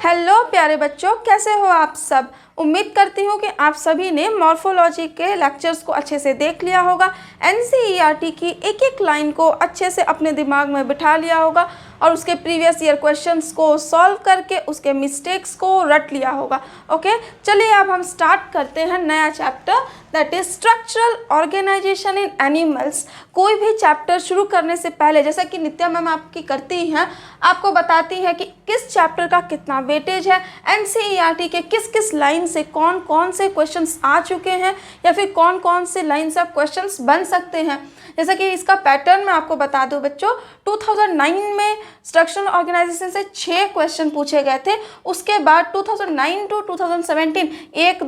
Hello प्यारे बच्चों, कैसे हो आप सब। उम्मीद करती हूँ कि आप सभी ने मॉर्फोलॉजी के लेक्चर्स को अच्छे से देख लिया होगा। एनसीईआरटी की एक एक लाइन को अच्छे से अपने दिमाग में बिठा लिया होगा और उसके प्रीवियस ईयर क्वेश्चंस को सॉल्व करके उसके मिस्टेक्स को रट लिया होगा। ओके, चलिए अब हम स्टार्ट करते हैं नया chapter, that is structural organisation in animals. कोई भी चैप्टर शुरू करने से पहले, जैसा कि नित्या मैम आपकी करती हैं, आपको बताती है कि किस चैप्टर का कितना वेटेज है, एनसीईआरटी के किस किस लाइन से कौन कौन से क्वेश्चंस आ चुके हैं या फिर कौन कौन से लाइन से क्वेश्चंस बन सकते हैं। जैसा कि इसका पैटर्न मैं आपको बता दूं बच्चों, 2009 में स्ट्रक्चरल ऑर्गेनाइजेशन से 6 क्वेश्चन पूछे गए थे। उसके बाद 2009 टू 2017 एक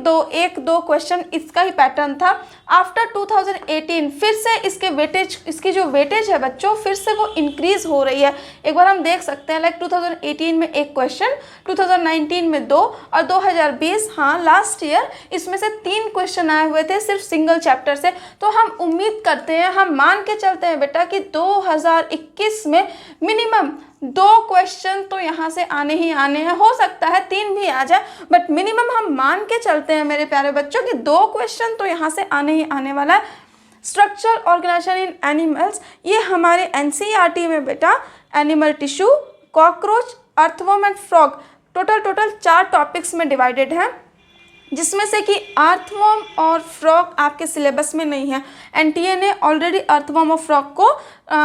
दो क्वेश्चन, इसका ही पैटर्न था। आफ्टर 2018 फिर से इसकी जो वेटेज है बच्चों, फिर से वो इंक्रीज हो रही है। एक बार हम देख सकते हैं, लाइक 2018 में 1 क्वेश्चन, 2019 में 2 और 2020 लास्ट ईयर इसमें से 3 क्वेश्चन आए हुए थे सिर्फ सिंगल चैप्टर से। तो हम उम्मीद करते हैं, हम मान के चलते हैं बेटा कि 2021 में मिनिमम 2 क्वेश्चन तो यहाँ से आने ही आने हैं। हो सकता है 3 भी आ जाए, बट मिनिमम हम मान के चलते हैं मेरे प्यारे बच्चों कि 2 क्वेश्चन तो यहाँ से आने ही आने वाला है। स्ट्रक्चरल ऑर्गेनाइजेशन इन एनिमल्स, ये हमारे एनसीईआरटी में बेटा animal tissue, cockroach, earthworm and frog, total 4 topics में डिवाइडेड है, जिसमें से कि अर्थवर्म और फ्रॉग आपके सिलेबस में नहीं है। एनटीए ने ऑलरेडी अर्थवर्म और फ्रॉग को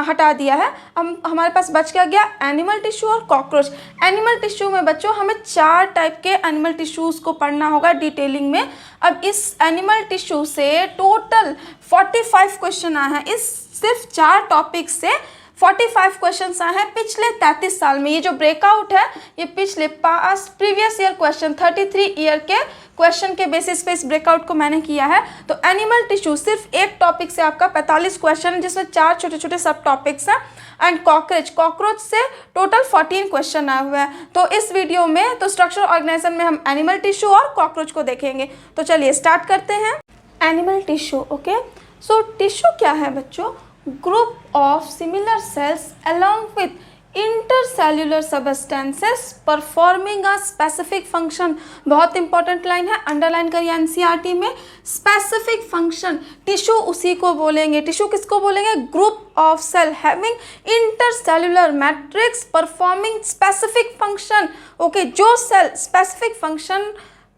हटा दिया है। हमारे पास बच क्या गया, एनिमल टिश्यू और कॉकरोच। एनिमल टिश्यू में बच्चों हमें 4 टाइप के एनिमल टिश्यूज़ को पढ़ना होगा डिटेलिंग में। अब इस एनिमल टिश्यू से टोटल 45 क्वेश्चन आए हैं। इस सिर्फ 4 टॉपिक से 45 क्वेश्चंस आए हैं पिछले 33 साल में। ये जो ब्रेकआउट है ये पिछले प्रीवियस ईयर क्वेश्चन 33 ईयर के क्वेश्चन के बेसिस पे इस ब्रेकआउट को मैंने किया है। तो एनिमल टिश्यू सिर्फ एक टॉपिक से आपका 45 क्वेश्चन, जिसमें 4 छोटे छोटे सब टॉपिक्स हैं। एंड कॉकरोच से टोटल 14 क्वेश्चन आए हुए हैं। तो इस वीडियो में तो स्ट्रक्चरल ऑर्गेनाइजेशन में हम एनिमल टिश्यू और कॉकरोच को देखेंगे। तो चलिए स्टार्ट करते हैं। Animal tissue, okay. So tissue क्या है बच्चों, group of similar cells along with intercellular substances performing a specific function। बहुत इंपॉर्टेंट लाइन है, अंडरलाइन करिए एनसीईआरटी में। स्पेसिफिक फंक्शन, टिश्यू उसी को बोलेंगे। टिश्यू किसको बोलेंगे, group of cell having intercellular matrix performing specific function. Okay, जो सेल स्पेसिफिक फंक्शन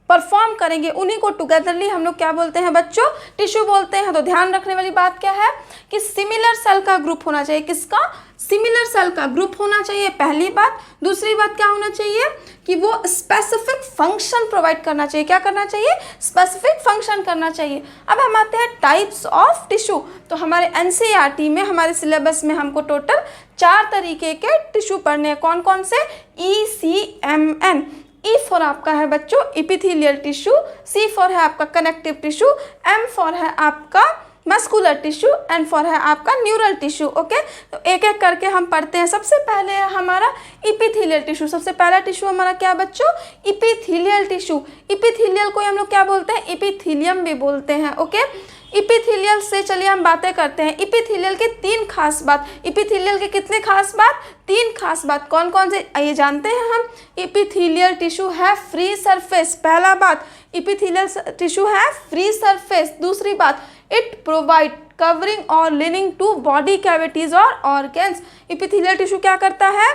परफॉर्म करेंगे उन्हीं को टुगेदरली हम लोग क्या बोलते हैं बच्चों, टिश्यू बोलते हैं। तो ध्यान रखने वाली बात क्या है कि सिमिलर सेल का ग्रुप होना चाहिए। किसका, सिमिलर सेल का ग्रुप होना चाहिए, पहली बात। दूसरी बात क्या होना चाहिए कि वो स्पेसिफिक फंक्शन प्रोवाइड करना चाहिए। क्या करना चाहिए, स्पेसिफिक फंक्शन करना चाहिए। अब हम आते हैं टाइप्स ऑफ टिश्यू। तो हमारे एनसीईआरटी में, हमारे सिलेबस में हमको टोटल 4 तरीके के टिश्यू पढ़ने हैं। कौन कौन से, ECMN। ई फॉर आपका है बच्चों इपिथेलियल टिश्यू, सी फॉर है आपका कनेक्टिव टिश्यू, एम फॉर है आपका मस्कुलर टिश्यू, एंड फॉर है आपका न्यूरल टिश्यू। ओके, तो एक एक करके हम पढ़ते हैं। सबसे पहले है हमारा इपिथेलियल टिश्यू। सबसे पहला टिश्यू हमारा क्या बच्चों, इपिथेलियल टिश्यू। इपिथेलियल को हम लोग क्या बोलते हैं, इपिथेलियम भी बोलते हैं। ओके, इपिथेलियल से चलिए हम बातें करते हैं। इपिथेलियल के 3 खास बात, इपिथेलियल के कितने खास बात, 3 खास बात। कौन कौन से ये जानते हैं हम। इपिथेलियल टिश्यू है फ्री सरफेस, पहला बात, इपिथेलियल टिश्यू है फ्री सरफेस। दूसरी बात, इट प्रोवाइड कवरिंग और लिनिंग टू बॉडी कैविटीज और ऑर्गन्स। इपिथेलियल टिश्यू क्या करता है,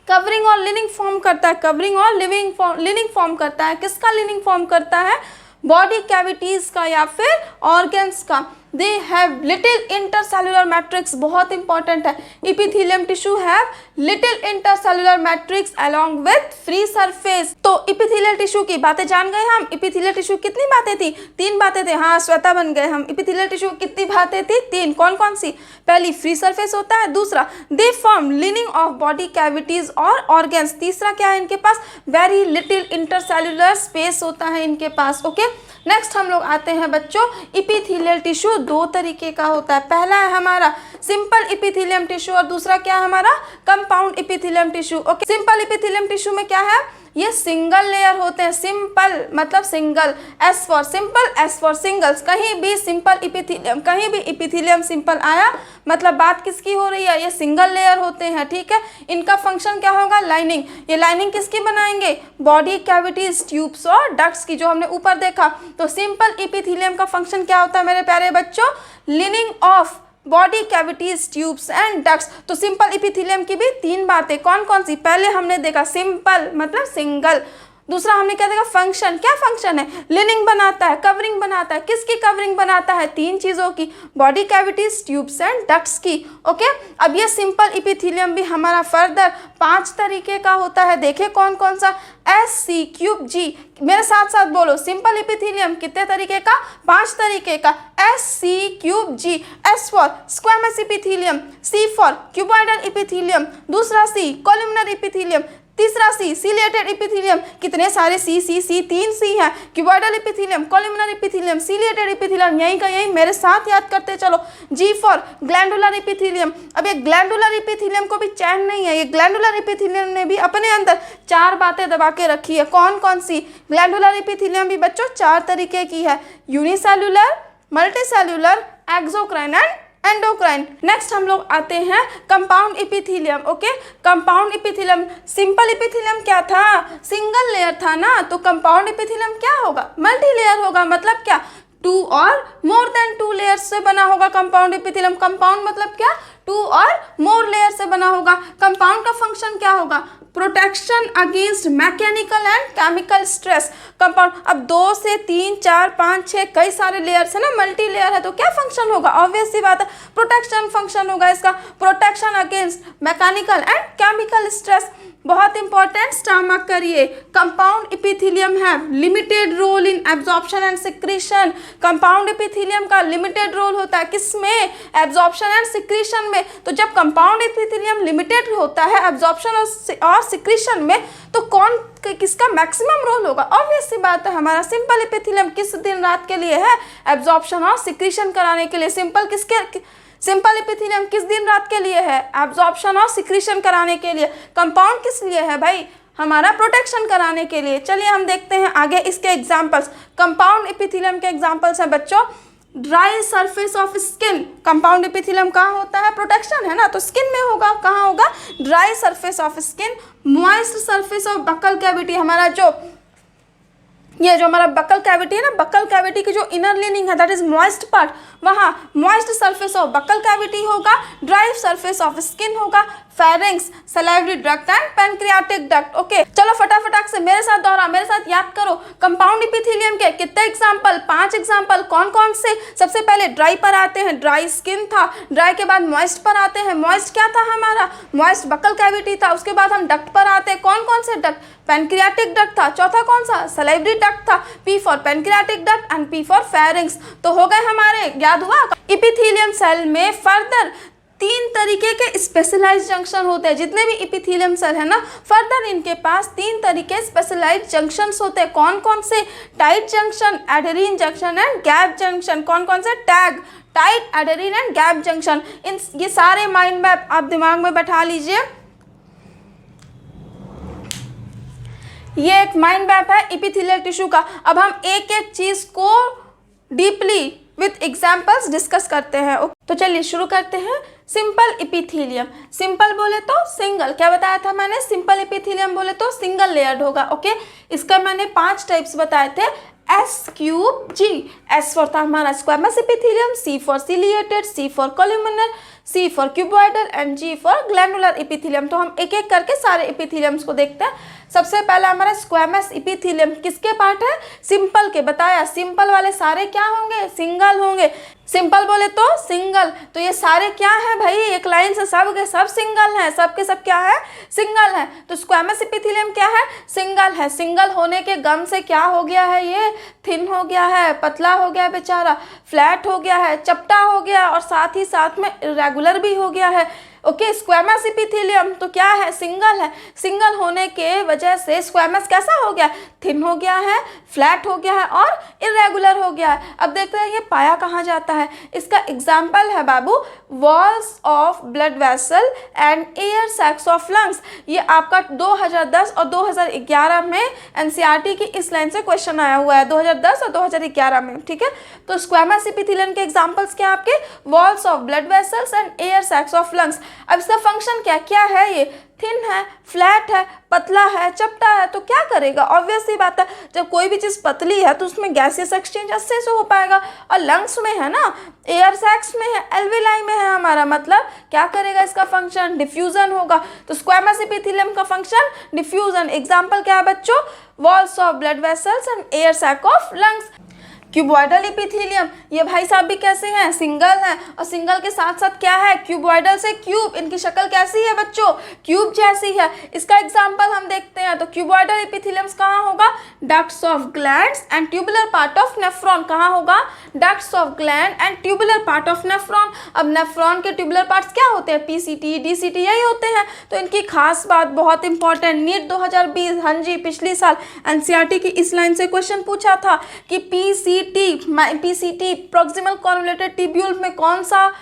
कवरिंग और लिनिंग फॉर्म करता है। कवरिंग और लिनिंग फॉर्म करता है। किसका लिनिंग फॉर्म करता है, बॉडी कैविटीज का या फिर ऑर्गन्स का। दे हैव लिटिल इंटरसेल्युलर मैट्रिक्स, बहुत इंपॉर्टेंट है। Epithelium tissue have little intercellular matrix along with free surface. तो इपिथेलियल टिश्यू की बातें जान गए हम। इपिथेलियल टिश्यू कितनी बातें थी, 3 बातें थी। हाँ, श्वेता बन गए हम। इपिथेलियल टिश्यू कितनी बातें थी, 3। कौन कौन सी, पहली फ्री सरफेस होता है, दूसरा they form leaning of body cavities और ऑर्गन्स, तीसरा क्या है इनके पास, वेरी लिटिल इंटरसेल्युलर स्पेस होता है इनके पास। ओके, नेक्स्ट हम लोग आते हैं बच्चों, इपिथेलियल टिश्यू 2 तरीके का होता है। पहला है हमारा सिंपल इपिथेलियम टिश्यू और दूसरा क्या है हमारा compound epithelium tissue. Okay, simple epithelium tissue में क्या है, ये सिंगल लेयर होते हैं। सिंपल मतलब single, S for simple, S for singles. कहीं भी सिंपल इपिथीलियम, कहीं भी इपिथीलियम सिंपल आया मतलब बात किसकी हो रही है, ये सिंगल लेयर होते हैं, ठीक है। इनका फंक्शन क्या होगा, लाइनिंग। ये लाइनिंग किसकी बनाएंगे, बॉडी कैविटीज, ट्यूब्स और डक्ट्स की, जो हमने ऊपर देखा। तो सिंपल इपिथीलियम का फंक्शन क्या होता है मेरे प्यारे बच्चों, leaning of body cavities, tubes and ducts. तो सिंपल इपिथीलियम की भी 3 बातें, कौन कौन सी, पहले हमने देखा सिंपल मतलब सिंगल, दूसरा हमने क्या देखा, फंक्शन, क्या फंक्शन है, लिनिंग बनाता है, कवरिंग बनाता है। किसकी कवरिंग बनाता है, 3 चीज़ों की, body cavities, tubes and ducts की, ओके। अब ये सिंपल इपिथीलियम भी हमारा फर्दर 5 तरीके का होता है। देखिए कौन कौन सा, एस सी क्यूब जी, मेरे साथ साथ बोलो, सिंपल इपिथीलियम कितने तरीके का, 5 तरीके का, S C cube G. S for squamous epithelium, C for cuboidal epithelium, दूसरा सी कॉलमनर इपिथीलियम, तीसरा सी सीलिएटेड इपिथीलियम। कितने सारे सी 3 सी हैं, cuboidal epithelium, columnar epithelium, ciliated epithelium, यहीं का यहीं मेरे साथ याद करते चलो। जी फॉर ग्लैंडुलर इपिथीलियम। अब ये ग्लैंडुलर इपिथीलियम को भी चैन नहीं है, ये ग्लैंडुलर इपिथीलियम ने भी अपने अंदर 4 बातें दबा के रखी है। कौन कौन सी, ग्लैंडुलर इपिथीलियम भी बच्चों 4 तरीके की है, unicellular, multicellular, exocrine and endocrine. Next हम लोग आते हैं compound epithelium, okay. Compound epithelium, simple epithelium क्या था, सिंगल लेयर था ना, तो कंपाउंड इपिथीलियम क्या होगा, मल्टी लेयर होगा। मतलब क्या, 2 और मोर देन 2 लेयर्स से बना होगा कंपाउंड इपिथीलियम। कंपाउंड मतलब क्या, 2 और मोर लेयर से बना होगा। कंपाउंड का फंक्शन क्या होगा, protection against mechanical and chemical stress. Compound, अब 2 से 3 4 5 6 कई सारे लेयर्स है ना, मल्टी लेयर है, तो क्या फंक्शन होगा, ऑब्वियस सी बात है, प्रोटेक्शन फंक्शन होगा इसका, protection against mechanical and chemical stress. बहुत इंपॉर्टेंट, स्टमक करिए, कंपाउंड इपिथीलियम है limited role in absorption and secretion. Compound epithelium का लिमिटेड रोल होता है किसमें, एब्जॉर्प्शन एंड सिक्रीशन में। तो जब कंपाउंड इपिथीलियम लिमिटेड होता है एब्जॉर्प्शन और सिक्रीशन में, तो कौन किसका मैक्सिमम रोल होगा, ऑब्वियस सी बात है हमारा सिंपल इपिथीलियम। किस दिन रात के लिए है, एब्जॉर्प्शन और सिक्रीशन कराने के लिए। सिंपल इपिथीलियम किस दिन रात के लिए है, एब्जॉर्प्शन और सिक्रीशन कराने के लिए। कंपाउंड किस लिए है भाई, हमारा प्रोटेक्शन कराने के लिए। चलिए हम देखते हैं आगे इसके एग्जांपल्स। कंपाउंड इपिथीलियम के एग्जांपल्स हैं बच्चों, dry surface of skin. Compound epithelium कहाँ होता है, प्रोटेक्शन है ना, तो स्किन में होगा, कहाँ होगा, dry surface of skin. Moist surface of buccal cavity, हमारा जो ये जो हमारा बकल कैविटी है ना, बकल कैविटी की जो इनर लिनिंग है दैट इज मॉइस्ट पार्ट, वहाँ moist surface of buccal cavity होगा, ड्राई सरफेस ऑफ स्किन होगा, pharynx, salivary duct and pancreatic duct. Okay, चलो फटाफट से मेरे साथ दोहरा, मेरे साथ याद करो। कंपाउंड इपिथीलियम के कितने एग्जाम्पल, 5 एग्जाम्पल। कौन कौन से, सबसे पहले ड्राई पर आते हैं, ड्राई स्किन था, ड्राई के बाद मॉइस्ट पर आते हैं, मॉइस्ट क्या था हमारा, मॉइस्ट बकल कैविटी था। उसके बाद हम डक्ट पर आते हैं, कौन कौन से डक्ट, पैनक्रियाटिक डक्ट था, चौथा कौन सा, सलाइवरी डक्ट था, P for pancreatic duct and P for pharynx. तो हो गए हमारे, याद हुआ। इपिथीलियम सेल में फर्दर 3 तरीके के स्पेशलाइज्ड जंक्शन होते हैं। जितने भी इपिथीलियम सेल है ना, फर्दर इनके पास 3 तरीके स्पेशलाइज्ड जंक्शंस होते हैं। कौन कौन से, tight junction, adherens junction and gap junction. कौन कौन से, tag, tight, adherens and gap junction. इन ये सारे माइंड मैप आप दिमाग में बैठा लीजिए। ये एक माइंड मैप है इपिथेलियल टिश्यू का। अब हम एक एक चीज को डीपली विथ एग्जाम्पल्स डिस्कस करते हैं। तो चलिए शुरू करते हैं। सिंपल इपिथेलियम, सिंपल बोले तो सिंगल, क्या बताया था मैंने, सिंपल इपिथेलियम बोले तो सिंगल लेयर्ड होगा। ओके, इसका मैंने 5 टाइप्स बताए थे। S cube G, S for था हमारा squamous epithelium, C for ciliated, C for columnar, C for cuboidal and G for glandular epithelium. तो हम एक एक करके सारे इपिथेलियम्स को देखते हैं। सबसे पहला हमारा स्क्वैमस इपिथेलियम किसके पार्ट है, सिंपल के। बताया सिंपल वाले सारे क्या होंगे, सिंगल होंगे। सिंपल बोले तो सिंगल, तो ये सारे क्या है भाई, एक लाइन से सब के सब सिंगल हैं, सब के सब क्या है, सिंगल है। तो स्क्वैमस इपिथेलियम क्या है, सिंगल है। सिंगल होने के गम से क्या हो गया है, ये थिन हो गया है, पतला हो गया बेचारा, फ्लैट हो गया है, चपटा हो गया और साथ ही साथ में इरेगुलर भी हो गया है। ओके, स्क्वैमस इपिथेलियम तो क्या है, सिंगल है। सिंगल होने के वजह से स्क्वैमस कैसा हो गया, थिन हो गया है, फ्लैट हो गया है और इरेगुलर हो गया है। अब देखते हैं ये पाया कहाँ जाता है। इसका एग्जाम्पल है बाबू walls of blood vessel and air sacs of lungs. ये आपका 2010 और 2011 में एनसीईआरटी की इस लाइन से क्वेश्चन आया हुआ है, 2010 और 2011 में, ठीक है। तो स्क्वैमस इपिथेलियम के एग्जांपल्स क्या आपके, walls of blood vessels and air sacs of lungs. अब इसका फंक्शन क्या क्या है, ये थिन है, फ्लैट है, पतला है, चपटा है, तो क्या करेगा, ऑब्वियस सी बात है, जब कोई भी चीज़ पतली है तो उसमें गैसियस एक्सचेंज अच्छे से हो पाएगा, और लंग्स में है ना, एयर सैक्स में है, एल्वेलाई में है हमारा, मतलब क्या करेगा, इसका फंक्शन डिफ्यूजन होगा। तो स्क्वैमस इपिथेलियम का फंक्शन डिफ्यूजन। एग्जाम्पल क्या है बच्चों, walls of blood vessels and air sac of lungs. Cuboidal epithelium, ये भाई साहब भी कैसे हैं, सिंगल हैं, और सिंगल के साथ साथ क्या है, क्यूबॉइडल से क्यूब, इनकी शक्ल कैसी है बच्चों, क्यूब जैसी है। इसका एग्जांपल हम देखते हैं, तो क्यूबॉइडल इपिथेलियम्स कहाँ होगा, ducts of glands and tubular part of nephron. कहाँ होगा, ducts of gland and tubular part of nephron. अब नेफ्रॉन के ट्यूबुलर पार्ट्स क्या होते हैं, पीसीटी, डीसीटी, यही होते हैं। तो इनकी खास बात बहुत इंपॉर्टेंट, नीट 2020, हाँ जी, पिछली साल एनसीईआरटी की इस लाइन से क्वेश्चन पूछा था कि पीसीटी प्रॉक्सिमल कॉन्वोल्यूटेड ट्यूब्यूल में कौन सा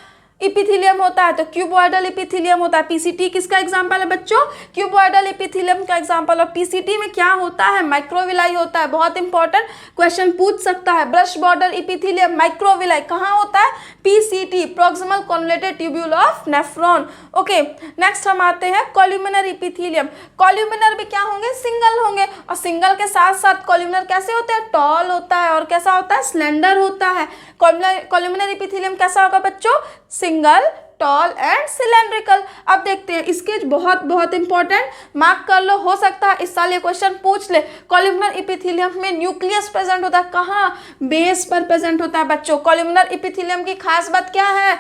इपिथेलियम होता है, तो क्यूबॉइडल इपिथेलियम होता है। पीसीटी किसका एग्जांपल है बच्चों, क्यूबॉइडल इपिथेलियम का एग्जांपल। और पीसीटी में क्या होता है, माइक्रोविलाई होता है, बहुत इंपॉर्टेंट क्वेश्चन पूछ सकता है। ब्रश बॉर्डर इपिथेलियम, माइक्रोविलाई कहाँ होता है, PCT proximal convoluted tubule of nephron. Okay, next हम आते हैं कॉल्यूमिनर इपिथेलियम। कॉल्यूमिनर भी क्या होंगे, सिंगल होंगे, और सिंगल के साथ साथ कॉल्यूमिनर कैसे होते हैं, टॉल होता है, और कैसा होता है, स्लेंडर होता है। कॉल्यूमिनर इपिथेलियम कैसा होगा बच्चों, सिंगल, टॉल एंड सिलेंड्रिकल। अब देखते हैं इसके बहुत इंपॉर्टेंट, मार्क कर लो, हो सकता है इस साल ये क्वेश्चन पूछ ले। कॉल्यूमिनर इपिथेलियम में न्यूक्लियस प्रेजेंट होता है, कहाँ, बेस पर प्रेजेंट होता है बच्चों। कॉल्यूमिनर इपिथेलियम की खास बात क्या है,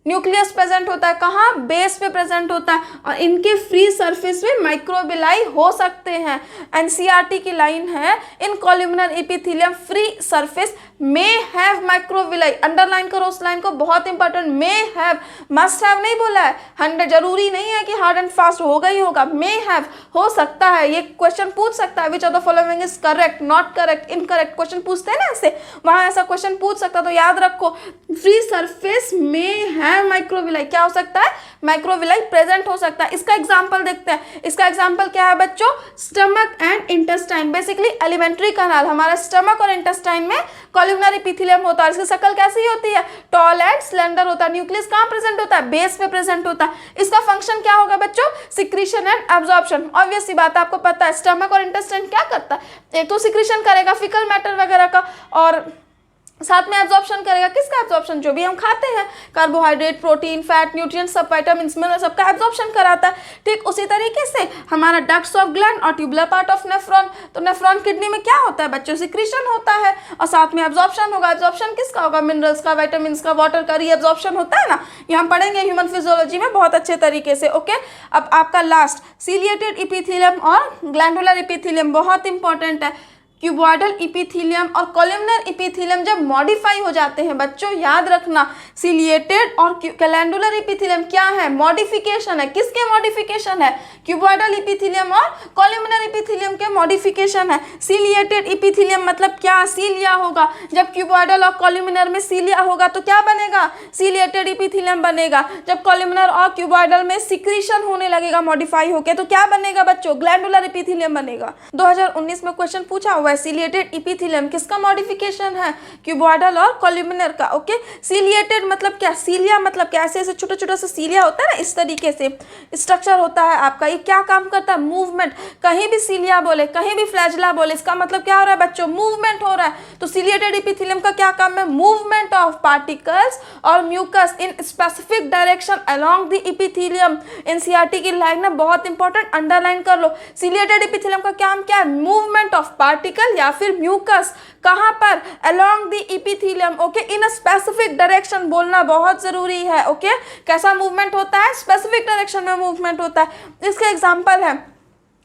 न्यूक्लियस प्रेजेंट होता है, कहाँ, बेस पे प्रेजेंट होता है, और इनके फ्री सरफेस में माइक्रोविलाई हो सकते हैं। एनसीईआरटी की लाइन है, in columnar epithelium free surface may have microvilli. Underline करो उस लाइन को, बहुत important, may have, must have नहीं बोला है, 100 जरूरी नहीं है कि हार्ड एंड फास्ट होगा ही होगा, मे हैव, हो सकता है। ये क्वेश्चन पूछ सकता है, which of the following is correct, not correct, incorrect, question पूछते हैं ना ऐसे, वहां ऐसा क्वेश्चन पूछ सकता है। तो याद रखो, free surface may have microvilli, क्या हो सकता है, माइक्रोविलाई प्रेजेंट हो सकता है। इसका एग्जांपल देखते हैं। इसका एग्जांपल क्या है बच्चों, stomach and intestine, basically alimentary canal, हमारा स्टमक और इंटेस्टाइन में कॉल्यूमिनर इपिथेलियम होता है। इसकी शक्ल कैसी होती है, टॉल एंड स्लेंडर होता है। न्यूक्लियस कहाँ प्रेजेंट होता है, बेस पे प्रेजेंट होता है। इसका फंक्शन क्या होगा बच्चों, सिक्रीशन एंड एब्जॉर्प्शन। ऑब्वियस सी बात है, आपको पता है स्टमक और इंटेस्टाइन क्या करता है, एक तो सिक्रीशन करेगा फिकल मैटर वगैरह का, और साथ में एब्जॉर्प्शन करेगा, किसका एब्जॉर्प्शन, जो भी हम खाते हैं, कार्बोहाइड्रेट, प्रोटीन, फैट, न्यूट्रिएंट्स, सब विटामिन्स, मिनरल, सबका एब्जॉर्प्शन कराता है। ठीक उसी तरीके से हमारा डक्ट्स ऑफ ग्लैंड और ट्यूबुलर पार्ट ऑफ नेफ्रॉन, तो नेफ्रॉन किडनी में क्या होता है बच्चों, सिक्रीशन होता है, और साथ में एब्जॉर्प्शन होगा। एब्जॉर्प्शन किसका होगा, मिनरल्स का, विटामिन्स का, वाटर का रीएब्जॉर्प्शन होता है ना, ये हम पढ़ेंगे ह्यूमन फिजियोलॉजी में बहुत अच्छे तरीके से। ओके, अब आपका लास्ट सीलिएटेड इपिथेलियम और ग्लैंडुलर इपिथेलियम, बहुत इंपॉर्टेंट है। क्यूबॉइडल इपिथेलियम और कॉलमनर इपिथेलियम जब मॉडिफाई हो जाते हैं बच्चों, याद रखना, सिलिएटेड और ग्लैंडुलर इपिथेलियम क्या है, मॉडिफिकेशन है। किसके मॉडिफिकेशन है, क्यूबॉइडल इपिथेलियम और कॉलमनर इपिथेलियम के मॉडिफिकेशन है। सिलिएटेड इपिथेलियम मतलब क्या, सीलिया होगा। जब क्यूबॉइडल और कॉलमनर में सीलिया होगा तो क्या बनेगा, सिलिएटेड इपिथेलियम बनेगा। जब कॉलमनर और क्यूबॉइडल में सिक्रीशन होने लगेगा मॉडिफाई होके, तो क्या बनेगा बच्चों, ग्लैंडुलर इपिथेलियम बनेगा। 2019 में क्वेश्चन पूछा हुआ है, सिलिएटेड इपिथेलियम किसका मॉडिफिकेशन है, क्यूबॉइडल और कॉलमनर का। ओके, सिलिएटेड मतलब क्या, सीलिया मतलब क्या, ऐसे ऐसे छोटा छोटा सा सीलिया होता है ना, इस तरीके से स्ट्रक्चर होता है आपका। ये क्या काम करता है, मूवमेंट, कहीं भी सीलिया बोले, कहीं भी फ्लैजिला बोले, इसका मतलब क्या हो रहा है बच्चों, मूवमेंट हो रहा है। तो सिलिएटेड इपिथेलियम का क्या काम है, मूवमेंट ऑफ पार्टिकल्स और mucus in specific direction along the epithelium. NCERT की लाइन में बहुत इंपॉर्टेंट, अंडरलाइन कर लो। सिलिएटेड इपिथेलियम का काम क्या है, मूवमेंट ऑफ पार्टिकल या फिर म्यूकस, कहां पर, along the epithelium. Okay, in a specific direction बोलना बहुत जरूरी है। ओके, कैसा मूवमेंट होता है, स्पेसिफिक डायरेक्शन में मूवमेंट होता है। इसका एग्जांपल है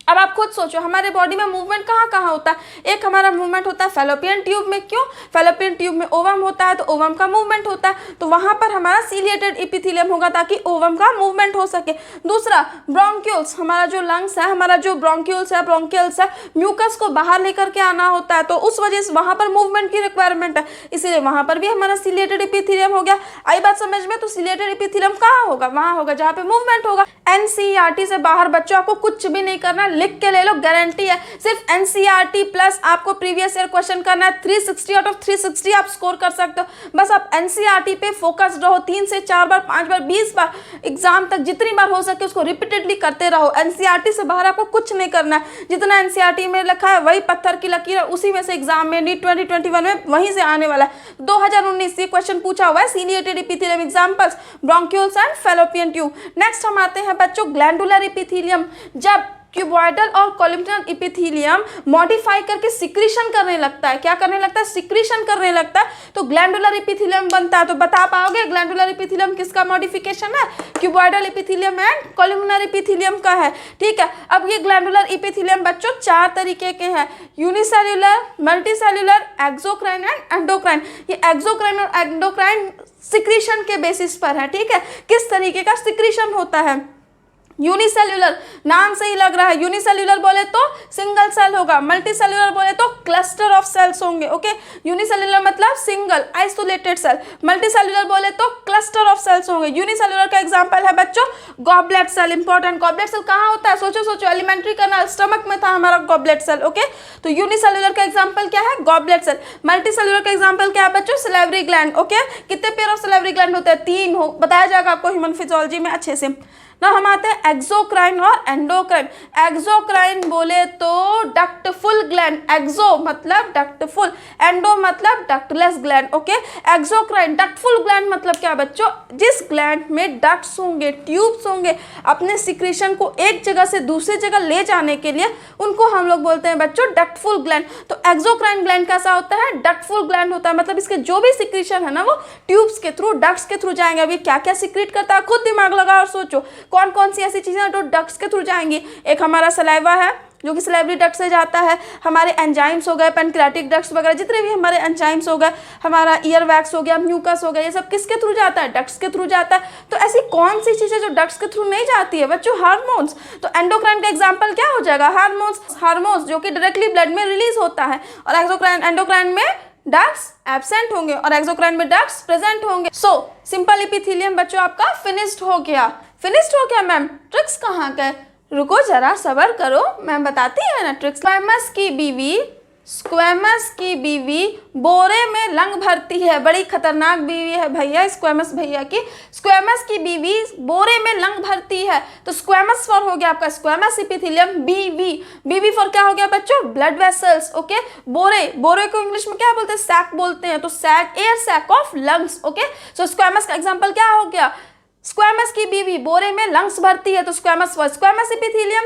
अब आप खुद सोचो, हमारे बॉडी में मूवमेंट कहाँ कहाँ होता है। एक हमारा मूवमेंट होता है फैलोपियन ट्यूब में, क्यों? फैलोपियन ट्यूब में ओवम होता है, तो ओवम का मूवमेंट होता है, तो वहाँ पर हमारा सीलिएटेड एपिथेलियम होगा ताकि ओवम का मूवमेंट हो सके। दूसरा, ब्रोंक्यूल्स, हमारा जो लंग्स है, हमारा जो ब्रोंक्यूल्स है, ब्रोंकियल्स है, म्यूकस को बाहर लेकर के आना होता है, तो उस वजह से वहाँ पर मूवमेंट की रिक्वायरमेंट है, इसीलिए वहाँ पर भी हमारा सीलिएटेड एपिथेलियम हो गया। आई बात समझ में? तो सीलिएटेड एपिथेलियम कहाँ होगा? वहाँ होगा जहाँ पे मूवमेंट होगा। एनसीईआरटी से बाहर बच्चों आपको कुछ भी नहीं करना, लिख के ले लो, गारंटी है। सिर्फ एनसीईआरटी प्लस आपको प्रीवियस ईयर क्वेश्चन करना है, 360 आउट ऑफ 360 आप स्कोर कर सकते हो। बस आप एनसीईआरटी पे फोकस्ड रहो, 3 से 4 बार, 5 बार, 20 बार, एग्जाम तक जितनी बार हो सके उसको रिपीटेडली करते रहो। एनसीईआरटी से बाहर आपको कुछ नहीं करना है, जितना एनसीईआरटी में लिखा है वही पत्थर की लकीर है, उसी में से एग्जाम में नीट 2021 में वहीं से आने वाला है। 2019 ये क्वेश्चन पूछा हुआ है, ciliated epithelium examples bronchioles and fallopian tube. Next हम आते हैं बच्चों ग्लैंडुलर एपिथेलियम। जब क्यूबॉइडल और कॉलमनार एपिथेलियम मॉडिफाई करके सिक्रीशन करने लगता है, क्या करने लगता है? सिक्रीशन करने लगता है, तो ग्लैंडुलर एपिथेलियम बनता है। तो बता पाओगे ग्लैंडुलर एपिथेलियम किसका मॉडिफिकेशन है? Cuboidal epithelium and columnar epithelium का है। ठीक है, अब ये ग्लैंडुलर एपिथेलियम बच्चों 4 तरीके के हैं, unicellular, multicellular, exocrine and endocrine. ये एक्सोक्राइन और एंडोक्राइन सिक्रीशन के बेसिस पर है। ठीक है, किस तरीके का सिक्रीशन होता है? यूनिसेल्युलर, नाम से ही लग रहा है, यूनिसेल्युलर बोले तो सिंगल सेल होगा, मल्टीसेल्युलर बोले तो क्लस्टर ऑफ सेल्स होंगे। ओके, यूनिसेल्युलर मतलब सिंगल आइसोलेटेड सेल, मल्टीसेल्युलर बोले तो क्लस्टर ऑफ सेल्स होंगे। यूनिसेल्युलर का एग्जांपल है बच्चों goblet cell. Important, goblet cell कहाँ होता है? सोचो सोचो, एलिमेंट्री करना, स्टमक में था हमारा गॉबलेट सेल। ओके, तो यूनिसेल्युलर का एग्जांपल क्या है? Goblet cell. मल्टीसेल्युलर का एग्जांपल क्या है बच्चों? Salivary gland. ओके, कितने पेयर ऑफ सिलेवरी ग्लैंड होते हैं? 3 हो, बताया जाएगा आपको ह्यूमन फिजियोलॉजी में अच्छे से। ना हम आते हैं एक्सोक्राइन और एंडोक्राइन। एक्सोक्राइन बोले तो डक्टफुल ग्लैंड, एक्सो मतलब डक्टफुल, एंडो मतलब ductless gland. Okay, exocrine ductful gland मतलब क्या बच्चों? जिस ग्लैंड में डक्ट्स होंगे, ट्यूब्स होंगे, अपने सिक्रीशन को एक जगह से दूसरी जगह ले जाने के लिए, उनको हम लोग बोलते हैं बच्चों डक्टफुल ग्लैंड। तो एक्सोक्राइन ग्लैंड कैसा होता है? डक्टफुल ग्लैंड होता है, मतलब इसके जो भी सिक्रीशन है ना वो ट्यूब्स के थ्रू, डक्ट्स के थ्रू जाएंगे। अभी क्या क्या सिक्रीट करता है खुद दिमाग लगाओ और सोचो कौन कौन सी ऐसी चीजें जो डक्ट्स के थ्रू जाएंगी। एक हमारा सलाइवा है जो कि सलाइवरी डक्ट से जाता है, हमारे एंजाइम्स हो गए, पेनक्रियाटिक डक्ट्स वगैरह जितने भी हमारे एंजाइम्स हो गए, हमारा ईयर वैक्स हो गया, म्यूकस हो गया, ये सब किसके थ्रू जाता है? डक्ट्स के थ्रू जाता है। तो ऐसी कौन सी चीजें जो डक्ट्स के थ्रू नहीं जाती है बच्चों? हार्मोन्स। तो एंडोक्राइन का एग्जाम्पल क्या हो जाएगा? हार्मोन्स जो कि डायरेक्टली ब्लड में रिलीज होता है, और एंडोक्राइन में डक्ट्स एब्सेंट होंगे और एक्सोक्राइन में डक्ट्स प्रेजेंट होंगे। सो सिंपल एपिथेलियम बच्चों आपका फिनिश्ड हो गया। फिनिश्ड हो गया मैम, ट्रिक्स कहाँ गए? रुको जरा सब्र करो, मैम बताती है ना ट्रिक्स। स्क्वैमस की बीवी बोरे में लंग भरती है, बड़ी खतरनाक बीवी है भैया स्क्वैमस भैया की। स्क्वैमस की बीवी बोरे में लंग भरती है, तो स्क्वैमस फॉर हो गया आपका स्क्वैमस एपिथेलियम। बीवी फॉर क्या हो गया बच्चों? Blood vessels. ओके, बोरे को इंग्लिश में क्या बोलते हैं? सैक बोलते हैं, तो sac, air sac of lungs. Okay, so squamous का एग्जाम्पल क्या हो गया? स्क्वैमस की बीवी बोरे में लंग्स भरती है, तो स्क्वैमस फॉर स्क्वैमस एपिथेलियम,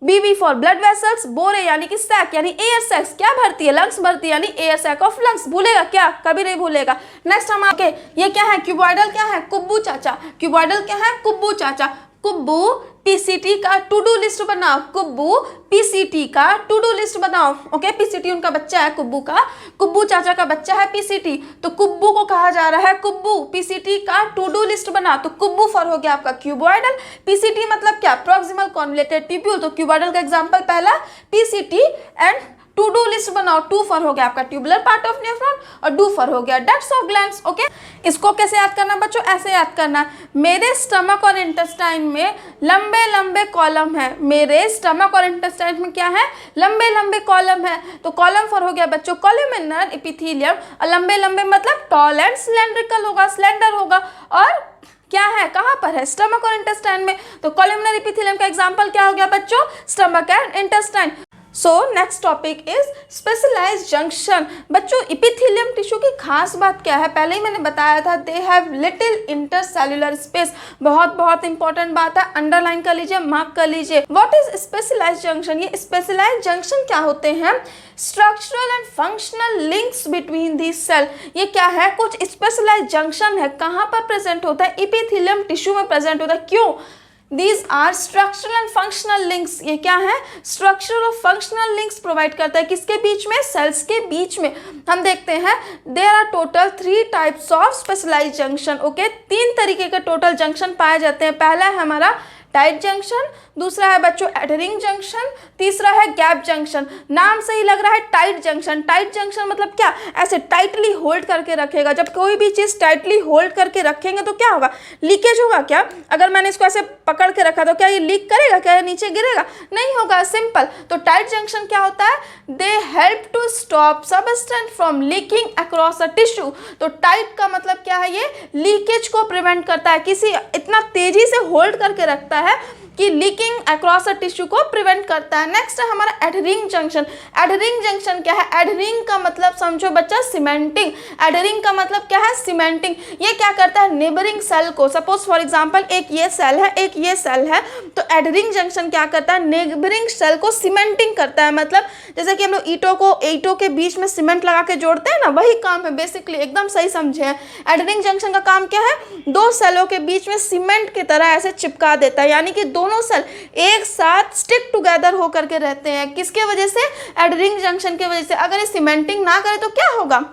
बीवी फॉर ब्लड वेसल्स, बोरे यानी कि सैक यानी एयर सैक्स, क्या भरती है? लंग्स भरती है, यानी एयर सैक ऑफ लंग्स। भूलेगा क्या? कभी नहीं भूलेगा। नेक्स्ट हम आके ये क्या है? क्यूबॉइडल क्या है? कुब्बू चाचा। क्यूबॉइडल क्या है? कुब्बू चाचा। कुब्बू पीसीटी का टू डू लिस्ट बनाओ, कुब्बू पीसीटी का टू डू लिस्ट बनाओ। ओके, पीसीटी उनका बच्चा है कुब्बू का, कुब्बू चाचा का बच्चा है पीसीटी, तो कुब्बू को कहा जा रहा है कुब्बू पीसीटी का टू डू लिस्ट बना, तो कुब्बू फॉर हो गया आपका क्यूबॉइडल। पीसीटी मतलब क्या? प्रॉक्सिमल कॉन्वोल्यूटेड ट्यूब्यूल, तो क्यूबॉइडल का एग्जांपल पहला PCT and to do list बनाओ। टू फॉर हो गया आपका ट्यूबुलर पार्ट ऑफ नेफ्रॉन और डू फॉर हो गया डक्ट्स ऑफ ग्लैंड्स। ओके, इसको कैसे याद करना बच्चों? ऐसे याद करना, मेरे स्टमक और इंटेस्टाइन में लंबे लंबे कॉलम है। मेरे स्टमक और इंटेस्टाइन में क्या है? लंबे लंबे कॉलम है, तो कॉलम फॉर हो गया बच्चों कॉलमनार एपिथेलियम, और लंबे लंबे मतलब टॉल एंड सिलेंड्रिकल होगा, स्लेंडर होगा, और क्या है? कहाँ पर है? स्टमक और इंटेस्टाइन में, तो कॉलमनार एपिथेलियम का एग्जांपल क्या हो गया बच्चों? Stomach and intestine. So next topic is specialised junction. बच्चों एपिथेलियम टिश्यू की खास बात क्या है? पहले ही मैंने बताया था, they have little intercellular space. बहुत इंपॉर्टेंट बात है, अंडरलाइन कर लीजिए, मार्क कर लीजिए। What is specialised junction? ये स्पेशलाइज्ड जंक्शन क्या होते हैं? Structural and functional links between the cell. ये क्या है? कुछ स्पेशलाइज्ड जंक्शन है। कहाँ पर प्रेजेंट होता है? एपिथेलियम टिश्यू में प्रेजेंट होता है। क्यों? These are structural and functional links. ये क्या है? स्ट्रक्चरल और फंक्शनल लिंक्स प्रोवाइड करता है किसके बीच में? सेल्स के बीच में। हम देखते हैं there are total 3 types of specialised junction. Okay, 3 तरीके के टोटल जंक्शन पाए जाते हैं। पहला है हमारा टाइट जंक्शन, दूसरा है बच्चों एडहरिंग जंक्शन, तीसरा है गैप जंक्शन। नाम से ही लग रहा है टाइट जंक्शन। टाइट जंक्शन मतलब क्या? ऐसे टाइटली होल्ड करके रखेगा। जब कोई भी चीज़ टाइटली होल्ड करके रखेंगे तो क्या होगा? लीकेज होगा क्या? अगर मैंने इसको ऐसे पकड़ के रखा तो क्या ये लीक करेगा? क्या ये नीचे गिरेगा? नहीं होगा, सिंपल। तो टाइट जंक्शन क्या होता है? They help to stop substance from leaking across a tissue. तो टाइट का मतलब क्या है? ये लीकेज को प्रिवेंट करता है, किसी इतना तेजी से होल्ड करके रखता है कि लीकिंग अक्रॉस अ टिश्यू को प्रिवेंट करता है। नेक्स्ट है हमारा एडहरिंग जंक्शन। एडहरिंग जंक्शन क्या है? एडहरिंग का मतलब समझो बच्चा सीमेंटिंग। एडहरिंग का मतलब क्या है? सीमेंटिंग। ये क्या करता है? नेबरिंग सेल को, सपोज फॉर एग्जांपल एक ये सेल है, एक ये सेल है, तो एडहरिंग जंक्शन क्या करता है? नेबरिंग सेल को सीमेंटिंग करता है। मतलब जैसे कि हम लोग ईंटों के बीच में सीमेंट लगा के जोड़ते हैं ना, वही काम है बेसिकली। एकदम सही समझे हैं। एडहरिंग जंक्शन का काम क्या है? 2 सेलों के बीच में सीमेंट की तरह ऐसे चिपका देता है, यानी कि दोनों सेल एक साथ स्टिक टुगेदर होकर के रहते हैं। किसके वजह से? एडहरिंग जंक्शन की वजह से। अगर ये सीमेंटिंग ना करे तो क्या होगा?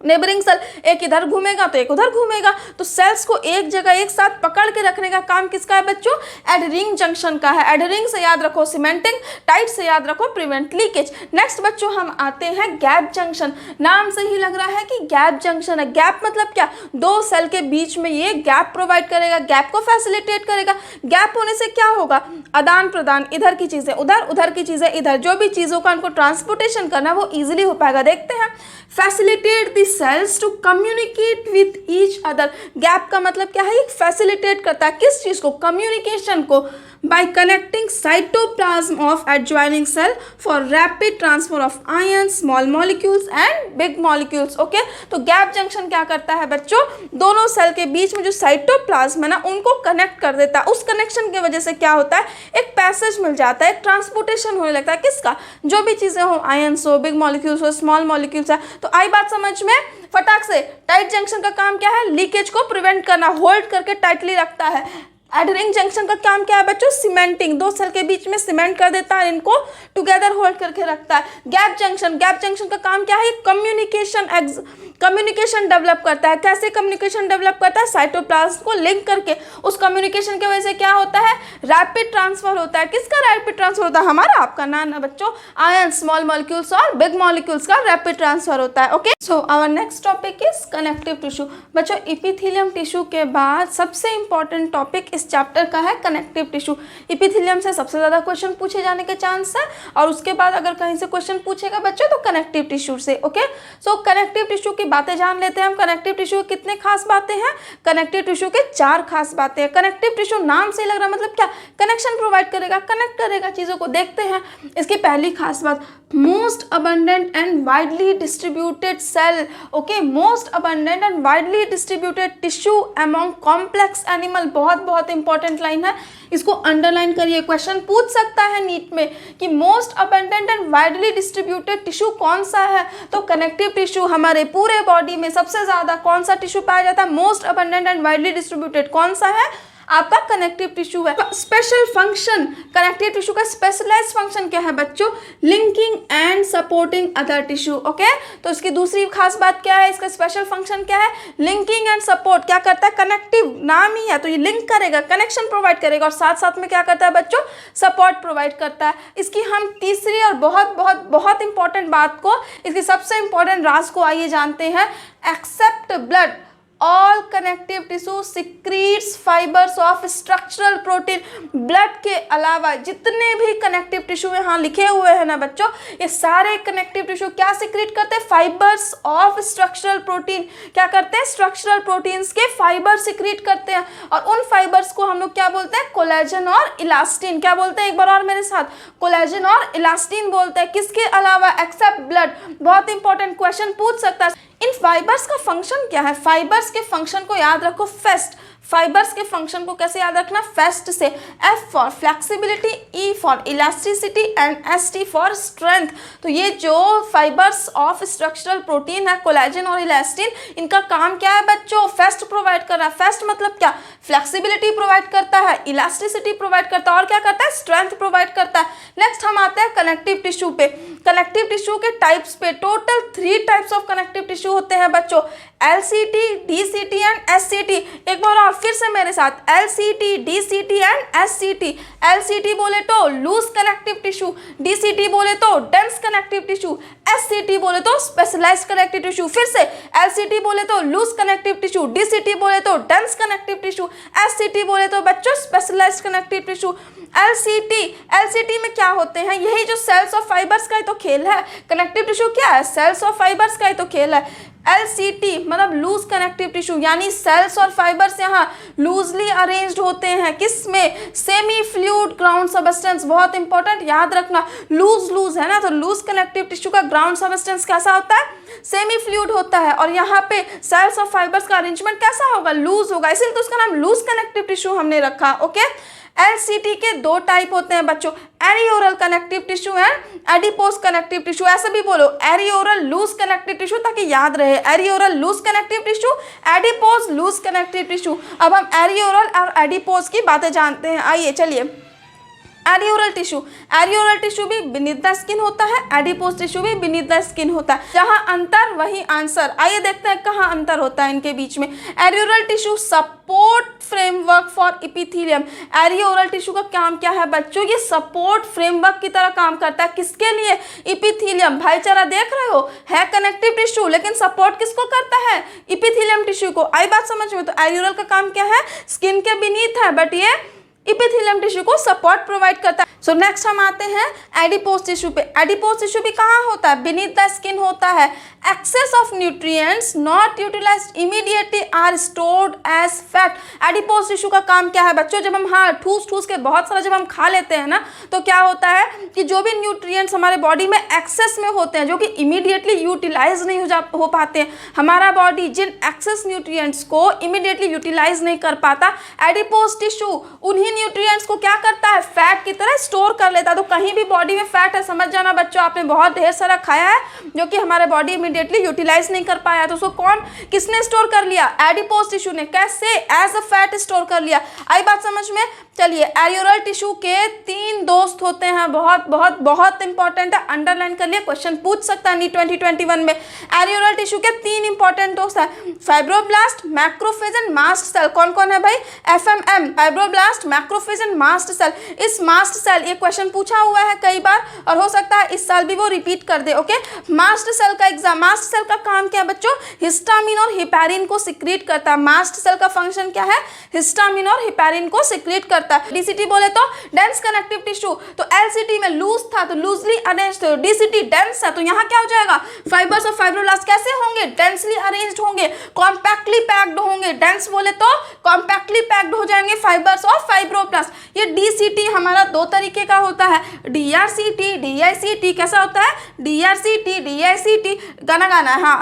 नेबरिंग सेल एक इधर घूमेगा तो एक उधर घूमेगा। तो सेल्स को एक जगह एक साथ पकड़ के रखने का काम किसका है बच्चों? एडहरिंग जंक्शन का है। एडहरिंग से याद रखो सीमेंटिंग, टाइट से याद रखो प्रिवेंट लीकेज। नेक्स्ट बच्चों हम आते हैं गैप जंक्शन। नाम से ही लग रहा है कि गैप जंक्शन है। गैप मतलब क्या? 2 सेल के बीच में ये गैप प्रोवाइड करेगा, गैप को फैसिलिटेट करेगा। गैप होने से क्या होगा? आदान प्रदान, इधर की चीजें उधर, उधर की चीजें इधर, जो भी चीजों का उनको ट्रांसपोर्टेशन करना है वो इजीली हो पाएगा। देखते हैं facilitate the cells to communicate with each other. Gap का मतलब क्या है? ये फैसिलिटेट करता है किस चीज को? कम्युनिकेशन को। by connecting cytoplasm of adjoining cell for rapid transfer of ions, small molecules and big molecules. Okay? तो गैप जंक्शन क्या करता है बच्चों? दोनों सेल के बीच में जो साइटोप्लाज्म है ना, उनको कनेक्ट कर देता है। उस कनेक्शन की वजह से क्या होता है? एक पैसेज मिल जाता है, एक ट्रांसपोर्टेशन होने लगता है। किसका? जो भी चीज़ें हो, आयंस हो, बिग मॉलिक्यूल्स हो, स्मॉल मॉलिक्यूल्स है। तो आई बात समझ में? फटाक से, टाइट जंक्शन का काम क्या है? लीकेज को प्रिवेंट करना, होल्ड करके टाइटली रखता है। एडहरिंग जंक्शन का काम क्या है बच्चों? सीमेंटिंग। 2 सेल के बीच में सीमेंट कर देता है, इनको टुगेदर होल्ड करके रखता है। गैप जंक्शन का काम क्या है? कम्युनिकेशन डेवलप करता है। कैसे कम्युनिकेशन डेवलप करता है? साइटोप्लाज्म को लिंक करके। उस कम्युनिकेशन की वजह से क्या होता है? रैपिड ट्रांसफर होता है। किसका रैपिड ट्रांसफर होता है? हमारा, आपका ना बच्चों, आयन, स्मॉल मॉलिक्यूल्स और बिग मॉलिक्यूल्स का रैपिड ट्रांसफर होता है। Okay, so our next topic is connective tissue. बच्चों इपिथेलियम टिश्यू के बाद सबसे इंपॉर्टेंट टॉपिक इस चैप्टर का है कनेक्टिव टिश्यू। इपिथेलियम से सबसे ज़्यादा क्वेश्चन पूछे जाने के चांस है, और उसके बाद अगर कहीं से क्वेश्चन पूछेगा बच्चों तो कनेक्टिव टिश्यू से। ओके, सो कनेक्टिव टिश्यू की बातें जान लेते हैं हम। कनेक्टिव टिश्यू के कितने खास बातें हैं? कनेक्टिव टिश्यू के 4 खास बातें हैं। कनेक्टिव टिश्यू नाम से लग रहा मतलब क्या? कनेक्शन प्रोवाइड करेगा, कनेक्ट करेगा चीज़ों को। देखते हैं इसकी पहली खास बात, most abundant and widely distributed cell. Okay, most abundant and widely distributed tissue among complex animal. बहुत इंपॉर्टेंट लाइन है, इसको अंडरलाइन करिए। क्वेश्चन पूछ सकता है नीट में कि most abundant and widely distributed tissue कौन सा है? तो कनेक्टिव टिश्यू। हमारे पूरे बॉडी में सबसे ज्यादा कौन सा टिश्यू पाया जाता है? Most abundant and widely distributed कौन सा है? आपका कनेक्टिव टिश्यू है। स्पेशल फंक्शन, कनेक्टिव टिश्यू का स्पेशलाइज्ड फंक्शन क्या है बच्चों? Linking and supporting other tissue. Okay, तो इसकी दूसरी खास बात क्या है? इसका स्पेशल फंक्शन क्या है? Linking and support. क्या करता है? कनेक्टिव, नाम ही है तो ये लिंक करेगा, कनेक्शन प्रोवाइड करेगा, और साथ साथ में क्या करता है बच्चों? सपोर्ट प्रोवाइड करता है। इसकी हम तीसरी और बहुत इंपॉर्टेंट बात को, इसकी सबसे इंपॉर्टेंट राज को आइए जानते हैं। Except blood, all connective tissue secretes fibres of structural protein. Blood के अलावा जितने भी कनेक्टिव टिश्यू यहाँ लिखे हुए हैं ना बच्चों, ये सारे कनेक्टिव टिश्यू क्या सिक्रीट करते हैं? Fibres of structural protein. क्या करते हैं? स्ट्रक्चरल प्रोटीन्स के फाइबर सिक्रीट करते हैं, और उन फाइबर्स को हम लोग क्या बोलते हैं? कोलेजन और इलास्टिन। क्या बोलते हैं? एक बार और मेरे साथ, कोलेजन और इलास्टिन बोलते हैं। किसके अलावा? Except blood. बहुत इंपॉर्टेंट क्वेश्चन पूछ सकता है। इन फाइबर्स का फंक्शन क्या है? फाइबर्स के फंक्शन को याद रखो। फाइबर्स के फंक्शन को कैसे याद रखना, फेस्ट से, F for flexibility, E for elasticity and ST for strength. तो ये जो फाइबर्स ऑफ स्ट्रक्चरल प्रोटीन है कोलेजन और इलास्टिन, इनका काम क्या है बच्चों, फेस्ट प्रोवाइड करना। फेस्ट मतलब क्या, फ्लेक्सिबिलिटी प्रोवाइड करता है, इलास्टिसिटी प्रोवाइड करता है और क्या करता है, स्ट्रेंथ प्रोवाइड करता है। नेक्स्ट हम आते हैं कनेक्टिव टिश्यू पे। कनेक्टिव टिश्यू के टाइप्स पे, total 3 types of connective tissue होते हैं बच्चों, LCT, DCT एंड SCT। एक बार और फिर से मेरे साथ, LCT, DCT and SCT। LCT बोले तो लूज कनेक्टिव टिश्यू, DCT बोले तो डेंस कनेक्टिव टिश्यू, SCT बोले तो स्पेशलाइज्ड कनेक्टिव टिश्यू। फिर से LCT बोले तो लूज कनेक्टिव टिश्यू, DCT बोले तो डेंस कनेक्टिव टिश्यू, SCT बोले तो बच्चों स्पेशलाइज्ड कनेक्टिव टिश्यू। LCT में क्या होते हैं, यही जो सेल्स ऑफ फाइबर्स का ही तो खेल है। कनेक्टिव टिश्यू क्या है, सेल्स ऑफ फाइबर्स का ही तो खेल है। LCT मतलब लूज कनेक्टिव टिश्यू, यानी सेल्स और फाइबर्स यहाँ लूजली अरेंज्ड होते हैं, किसमें, सेमी फ्लूइड ग्राउंड सबस्टेंस। बहुत इंपॉर्टेंट, याद रखना, लूज है ना, तो लूज कनेक्टिव टिश्यू का ग्राउंड सबस्टेंस कैसा होता है, सेमी फ्लूइड होता है। और यहाँ पे सेल्स और फाइबर्स का अरेंजमेंट कैसा होगा, लूज होगा, इसीलिए तो उसका नाम लूज कनेक्टिव टिश्यू हमने रखा। ओके, LCT के 2 टाइप होते हैं बच्चों, areolar connective tissue and adipose connective tissue. ऐसे भी बोलो, एरियोरल लूज कनेक्टिव टिश्यू, ताकि याद रहे, areolar loose connective tissue, adipose loose connective tissue. अब हम एरियोरल और एडिपोज की बातें जानते हैं, आइए चलिए। एरियोरल टिश्यू भी बीनीथ द स्किन होता है, एडिपोज टिश्यू भी बीनीथ द स्किन होता है। जहां अंतर वही आंसर। आइए देखते हैं कहां अंतर होता है इनके बीच में। Areolar tissue support framework for epithelium. Areolar tissue का काम क्या है बच्चों, ये सपोर्ट फ्रेमवर्क की तरह काम करता है, किसके लिए, इपिथीलियम। भाईचारा देख रहे हो, है कनेक्टिव टिश्यू लेकिन सपोर्ट किसको करता है, इपिथीलियम टिश्यू को। आई बात समझ में, तो एरियोरल का काम क्या है, स्किन के बीनीथ है, बट ये इपिथेलियम टिश्यू को सपोर्ट प्रोवाइड करता है। सो नेक्स्ट हम आते हैं एडिपोज टिश्यू पे। एडिपोज टिश्यू भी कहाँ होता है, बीनीथ द स्किन होता है। Excess of nutrients not utilised immediately are stored as fat. Adipose tissue का काम क्या है बच्चों, जब हम ठूस के बहुत सारा जब हम खा लेते हैं ना, तो क्या होता है कि जो भी न्यूट्रिएंट्स हमारे बॉडी में एक्सेस में होते हैं, जो कि इमीडिएटली यूटिलाइज नहीं हो पाते हैं, हमारा बॉडी जिन एक्सेस न्यूट्रिएंट्स को इमीडिएटली यूटिलाइज नहीं कर पाता, एडिपोज टिश्यू उन्हीं न्यूट्रिएंट्स को क्या करता है, फैट की तरह स्टोर कर लेता है। तो कहीं भी बॉडी में फैट है, समझ जाना बच्चों, आपने बहुत ढेर सारा खाया है जो कि हमारे बॉडी इमीडिएटली यूटिलाइज नहीं कर पाया, तो उसको किसने स्टोर कर लिया, एडिपोज टिश्यू ने। कैसे, एज अ फैट स्टोर कर लिया। आई बात समझ में। चलिए, एरियोरल टिश्यू के 3 दोस्त होते हैं, बहुत बहुत बहुत इंपॉर्टेंट है, अंडरलाइन कर लिए, क्वेश्चन पूछ सकता है नीट 2021 में। एरियोरल टिश्यू के 3 इंपॉर्टेंट दोस्त है, fibroblast, macrophage and mast cell. कौन कौन है भाई, FMM, fibroblast, macrophage and mast cell. इस मास्ट सेल, ये क्वेश्चन पूछा हुआ है कई बार और हो सकता है इस साल भी वो रिपीट कर दे। ओके, मास्ट सेल का एग्जाम, मास्ट सेल का काम क्या है बच्चों, हिस्टामिन और हिपैरिन को सिक्रीट करता है। मास्ट सेल का फंक्शन क्या है, हिस्टामिन और हिपैरिन को सिक्रीट करता है। DCT बोले तो डेंस कनेक्टिव टिश्यू, तो LCT में लूज था तो लूजली अरेंज्ड, DCT डेंस है, तो यहाँ क्या हो जाएगा, फाइबर्स और फाइब्रोब्लास्ट कैसे होंगे, डेंसली अरेंज्ड होंगे, कॉम्पैक्टली पैक्ड होंगे। डेंस बोले तो कॉम्पैक्टली पैक्ड हो जाएंगे फाइबर्स और फाइब्रोब्लास्ट। ये DCT हमारा 2 तरीके का होता है, DRCT, DICT। कैसा होता है, DRCT, DICT, गाना हाँ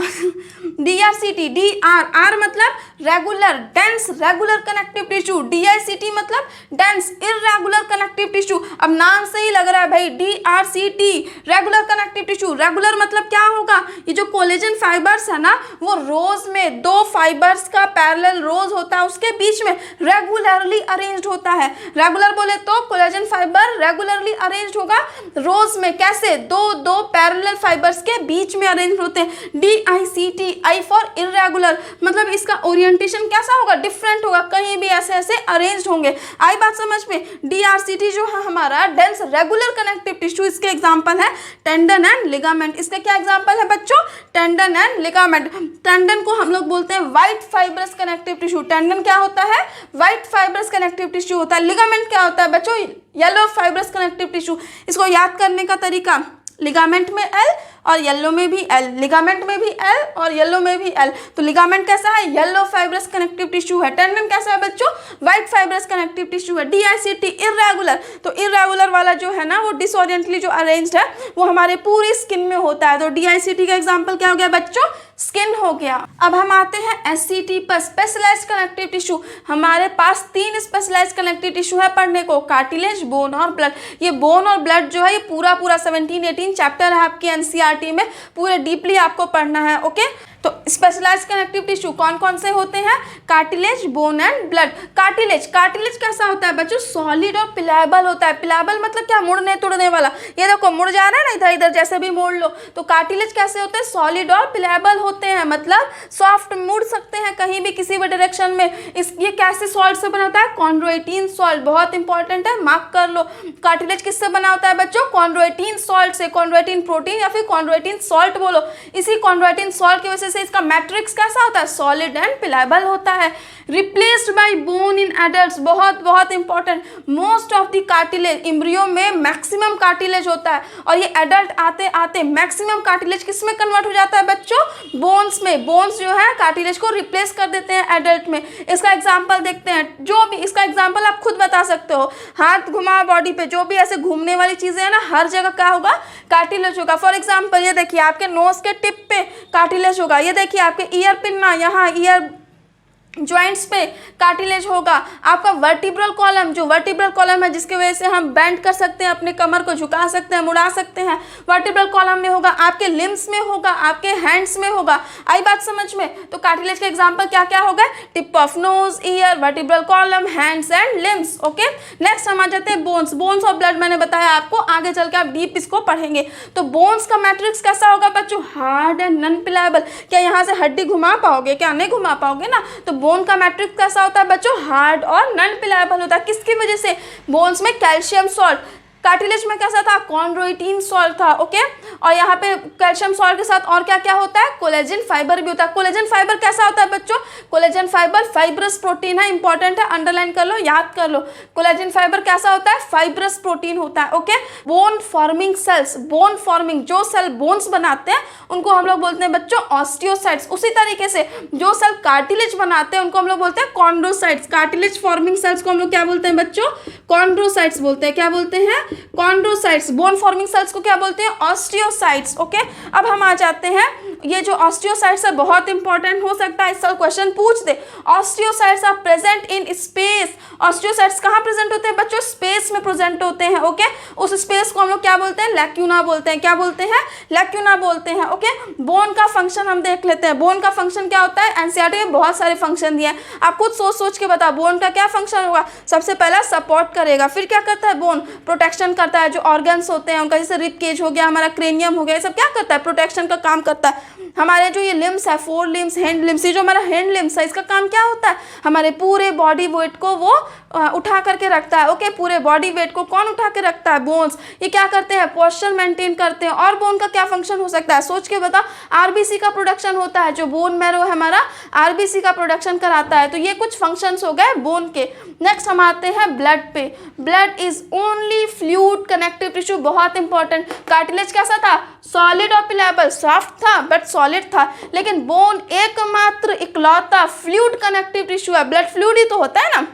DRCT, DR मतलब regular, dense regular connective tissue, DICT मतलब डेंस इररेगुलर कनेक्टिव टिश्यू। अब नाम से ही लग रहा है भाई, DRCT regular connective tissue. Regular मतलब क्या होगा, ये जो कोलेजन फाइबर्स है ना, वो रोज में 2 फाइबर्स का पैरेलल रोज होता है, उसके बीच में रेगुलरली अरेंज्ड होता है। रेगुलर बोले तो कोलेजन फाइबर रेगुलरली अरेंज्ड होगा रोज में, कैसे, 2 पैरेलल फाइबर्स के बीच में अरेंज होते हैं। DICT, I फॉर इररेगुलर, मतलब इसका ओरिएंटेशन कैसा होगा, डिफरेंट होगा, कहीं भी ऐसे ऐसे अरेंज्ड होंगे। आई बात समझ में। DRCT जो है हमारा डेंस रेगुलर कनेक्टिव टिश्यू, इसके एग्जांपल है टेंडन एंड लिगामेंट। इसका क्या एग्जांपल है बच्चों, टेंडन एंड लिगामेंट। टेंडन को हम लोग बोलते हैं white fibrous connective tissue. Tendon क्या होता है, व्हाइट फाइब्रस कनेक्टिव टिश्यू होता है। लिगामेंट क्या होता है बच्चों, येलो फाइब्रस कनेक्टिव टिश्यू। इसको याद करने का तरीका, लिगामेंट में L और येलो में भी एल, लिगामेंट में भी एल और येलो में भी एल। तो लिगामेंट कैसा है, येलो फाइब्रस कनेक्टिव टिश्यू है। टेंडन कैसा है बच्चों, व्हाइट फाइब्रस कनेक्टिव टिश्यू है। DICT इर्रेगुलर, तो इर्रेगुलर वाला जो है ना वो डिसऑर्डेंटली जो अरेंज्ड है वो हमारे पूरी स्किन में होता है। तो DICT का एग्जाम्पल क्या हो गया बच्चों, स्किन हो गया। अब हम आते हैं SCT पर, स्पेशलाइज्ड कनेक्टिव टिश्यू। हमारे पास 3 स्पेशलाइज्ड कनेक्टिव टिश्यू है पढ़ने को, कार्टिलेज, बोन और ब्लड। ये बोन और ब्लड जो है ये पूरा 17-18 चैप्टर है आपके NCERT में, पूरे डीपली आपको पढ़ना है। ओके, तो स्पेशलाइज्ड कनेक्टिव टिश्यू कौन कौन से होते हैं, cartilage, bone and blood. Cartilage, cartilage कैसा होता है बच्चों, सॉलिड और पिलाएबल होता है। पिलाएबल मतलब क्या, मुड़ने तुड़ने वाला। ये देखो मुड़ जा रहा है ना, इधर इधर जैसे भी मोड़ लो। तो कार्टिलेज कैसे होते हैं, सॉलिड और पिलाएबल होते हैं, मतलब सॉफ्ट, मुड़ सकते हैं कहीं भी किसी भी डायरेक्शन में। ये कैसे सॉल्ट से बना होता है, कॉन्ड्रोइटिन सॉल्ट, बहुत इंपॉर्टेंट है, मार्क कर लो। कार्टिलेज किससे बना होता है बच्चों, कॉन्ड्रोइटिन सॉल्ट से। कॉन्ड्रोइटिन प्रोटीन या फिर कॉन्ड्रोइटिन सॉल्ट बोलो। इसी कॉन्ड्रोइटिन सॉल्ट की वजह से इसका मैट्रिक्स कैसा होता है, सॉलिड एंड पिलाएबल होता है। Replaced by bone in adults, बहुत बहुत important. Most of the cartilage, embryo में मैक्सिमम कार्टिलेज होता है और ये एडल्ट आते आते मैक्सिमम कार्टिलेज किस में कन्वर्ट हो जाता है बच्चों, बोन्स में। बोन्स जो है कार्टिलेज को रिप्लेस कर देते हैं एडल्ट में। इसका एग्जांपल देखते हैं, जो भी इसका एग्जांपल आप खुद बता सकते हो। हाथ घुमाओ बॉडी पे, जो भी ऐसे घूमने वाली चीजें हैं ना, हर जगह क्या होगा, कार्टिलेज होगा। फॉर एग्जाम्पल ये देखिए आपके नोज के टिप पे कार्टिलेज होगा। ये देखिए आपके ईयर पिन ना, यहाँ ईयर जॉइंट्स पे कार्टिलेज होगा। आपका वर्टिब्रल कॉलम, जो वर्टिब्रल कॉलम है जिसकी वजह से हम बेंड कर सकते हैं, अपने कमर को झुका सकते हैं, मुड़ा सकते हैं, वर्टिब्रल कॉलम में होगा। आपके लिम्स में होगा, आपके हैंड्स में होगा। आई बात समझ में। तो कार्टिलेज के एग्जांपल क्या क्या होगा, tip of nose, year, vertebral column, hands and limbs. Okay, next हम आ जाते हैं बोन्स। बोन्स और ब्लड मैंने बताया आपको, आगे चल के आप डीप इसको पढ़ेंगे। तो बोन्स का मैट्रिक्स कैसा होगा बच्चों, हार्ड एंड नॉन पिलाएबल। क्या यहाँ से हड्डी घुमा पाओगे, क्या नहीं घुमा पाओगे ना। तो बोन का मैट्रिक्स कैसा होता है बच्चों, हार्ड और नॉन पिलाएबल होता है। किसकी वजह से, बोन्स में कैल्शियम सॉल्ट। कार्टिलेज में कैसा था, कॉन्ड्रोइटिन सॉल्ट था। ओके, और यहाँ पे कैल्शियम सॉल्ट के साथ और क्या क्या होता है, कोलेजन फाइबर भी होता है। कोलेजन फाइबर कैसा होता है बच्चों, कोलेजन फाइबर फाइब्रस प्रोटीन है, इंपॉर्टेंट है, अंडरलाइन कर लो, याद कर लो। कोलेजन फाइबर कैसा होता है, फाइब्रस प्रोटीन होता है। Okay, bone forming sales, bone forming जो सेल बोन्स बनाते हैं उनको हम लोग बोलते हैं बच्चों ऑस्टियोसाइट्स। उसी तरीके से जो सेल कार्टिलेज बनाते हैं उनको हम लोग बोलते हैं कॉन्ड्रोसाइट्स। कार्टिलेज फॉर्मिंग सेल्स को हम लोग क्या बोलते हैं बच्चों, कॉन्ड्रोसाइट्स बोलते हैं। क्या बोलते हैं, कॉन्ड्रोसाइट्स। बोन फॉर्मिंग सेल्स को क्या बोलते हैं, ऑस्टियोसाइट्स। ओके, अब हम आ जाते हैं, ये जो ऑस्टियोसाइट्स है बहुत इंपॉर्टेंट हो सकता है, इस साल क्वेश्चन पूछ दे। Osteocytes are present in space. Osteocytes कहाँ प्रेजेंट होते हैं बच्चों, स्पेस में प्रेजेंट होते हैं। ओके, उस स्पेस को हम लोग क्या बोलते हैं, लैक्यूना बोलते हैं। क्या बोलते हैं, लैक्यूना बोलते हैं। ओके, बोन का फंक्शन हम देख लेते हैं। बोन का फंक्शन क्या होता है, एनसीईआरटी में बहुत सारे फंक्शन दिए हैं, आप खुद सोच सोच के बताओ बोन का क्या फंक्शन होगा। सबसे पहला सपोर्ट करेगा, फिर क्या करता है बोन, प्रोटेक्शन करता है। जो ऑर्गन्स होते हैं उनका, जैसे रिब केज हो गया, हमारा क्रेनियम हो गया, ये सब क्या करता है, प्रोटेक्शन का काम करता है। हमारे जो ये लिम्स है, 4 लिम्स, हैंड लिम्स, ये जो हमारा हैंड लिम्स है इसका काम क्या होता है, हमारे पूरे बॉडी वेट को वो उठा करके रखता है। ओके, पूरे बॉडी वेट को कौन उठा के रखता है, बोन्स। ये क्या करते हैं, पोस्चर मेंटेन करते हैं। और बोन का क्या फंक्शन हो सकता है, सोच के बता। आरबीसी का प्रोडक्शन होता है, जो बोन मैरो है हमारा, आरबीसी का प्रोडक्शन कराता है। तो ये कुछ फंक्शंस हो गए बोन के। नेक्स्ट हम आते हैं ब्लड पे। Blood is only fluid connective tissue, बहुत इंपॉर्टेंट। कार्टिलेज कैसा था, सॉलिड और पिलाएबल, सॉफ्ट था बट सॉलिड था। लेकिन बोन एकमात्र इकलौता फ्लूइड कनेक्टिव टिश्यू है। ब्लड फ्लूइड ही तो होता है ना।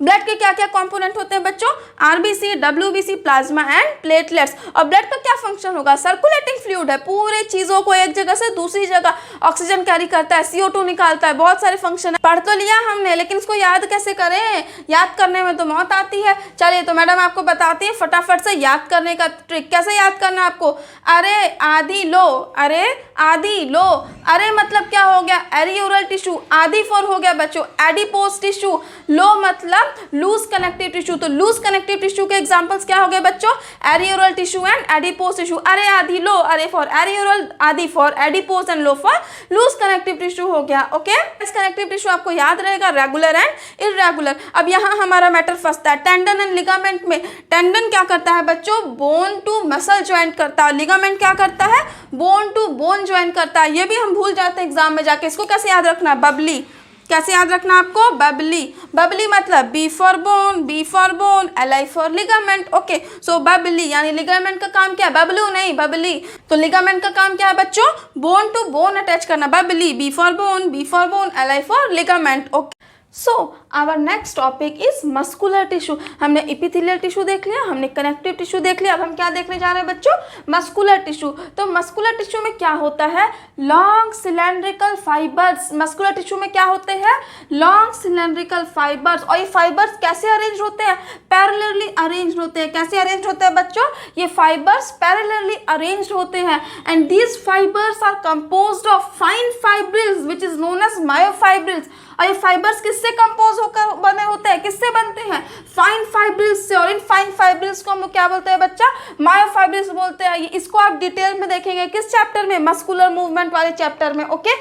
ब्लड के क्या क्या कंपोनेंट होते हैं बच्चों, RBC, WBC, plasma and platelets. और ब्लड का क्या फंक्शन होगा, सर्कुलेटिंग फ्लूइड है, पूरे चीजों को एक जगह से दूसरी जगह ऑक्सीजन कैरी करता है, CO2 निकालता है, बहुत सारे फंक्शन है। पढ़ तो लिया हमने, लेकिन इसको याद कैसे करें, याद करने में तो मौत आती है। चलिए तो मैडम आपको बताती है फटाफट से याद करने का ट्रिक। कैसे याद करना है आपको, अरे आदि लो, अरे आदि लो, अरे मतलब क्या हो गया, एरियोरल टिश्यू, आदि फॉर हो गया बच्चों एडिपोज टिश्यू, लो मतलब लूज कनेक्टिव टिश्यू। तो लूज कनेक्टिव टिश्यू के एग्जांपल्स क्या हो गए बच्चों, areolar tissue and adipose tissue. अरे आदि लो, अरे फॉर एरियोरल, आदि फॉर एडिपोज एंड लो फॉर लूज कनेक्टिव टिश्यू हो गया। ओके, इस कनेक्टिव टिश्यू आपको याद रहेगा, रेगुलर एंड इररेगुलर। अब यहाँ हमारा मैटर फंसता है टेंडन एंड लिगामेंट में। टेंडन क्या करता है बच्चों, बोन टू मसल ज्वाइंट करता है। लिगामेंट क्या करता है, बोन टू बोन ज्वाइंट करता है। ये भी हम भूल जाते हैं एग्जाम में जाके, इसको कैसे याद रखना है, बबली। कैसे याद रखना आपको, बबली, बबली मतलब B for bone, L I for ligament. Okay, so bubbly यानी लिगामेंट का काम क्या है, बबलू नहीं बबली, तो लिगामेंट का काम क्या है बच्चों, बोन टू बोन अटैच करना, बबली, B for bone, L I for ligament. Okay, so our next topic is muscular tissue. हमने इपिथेलियल टिश्यू देख लिया, हमने कनेक्टिव टिश्यू देख लिया, अब हम क्या देखने जा रहे हैं बच्चों, मस्कुलर टिश्यू। तो मस्कुलर टिश्यू में क्या होता है, long cylindrical fibres. Muscular tissue में क्या होते हैं, लॉन्ग सिलेंड्रिकल फाइबर्स, और ये फाइबर्स कैसे अरेंज होते हैं, पैरेलली अरेंज होते हैं। कैसे अरेंज होते हैं बच्चों, ये फाइबर्स पैरेलली अरेंज होते हैं, and these fibres are composed of fine fibrils which is known as myofibrils. और ये फाइबर्स किससे कंपोज होकर बने होते हैं, किससे बनते हैं, फाइन फाइब्रिल्स से, और इन फाइन फाइब्रिल्स को हम लोग क्या बोलते हैं बच्चा, मायोफाइब्रिल्स बोलते हैं। ये इसको आप डिटेल में देखेंगे किस चैप्टर में, मस्कुलर मूवमेंट वाले चैप्टर में। ओके,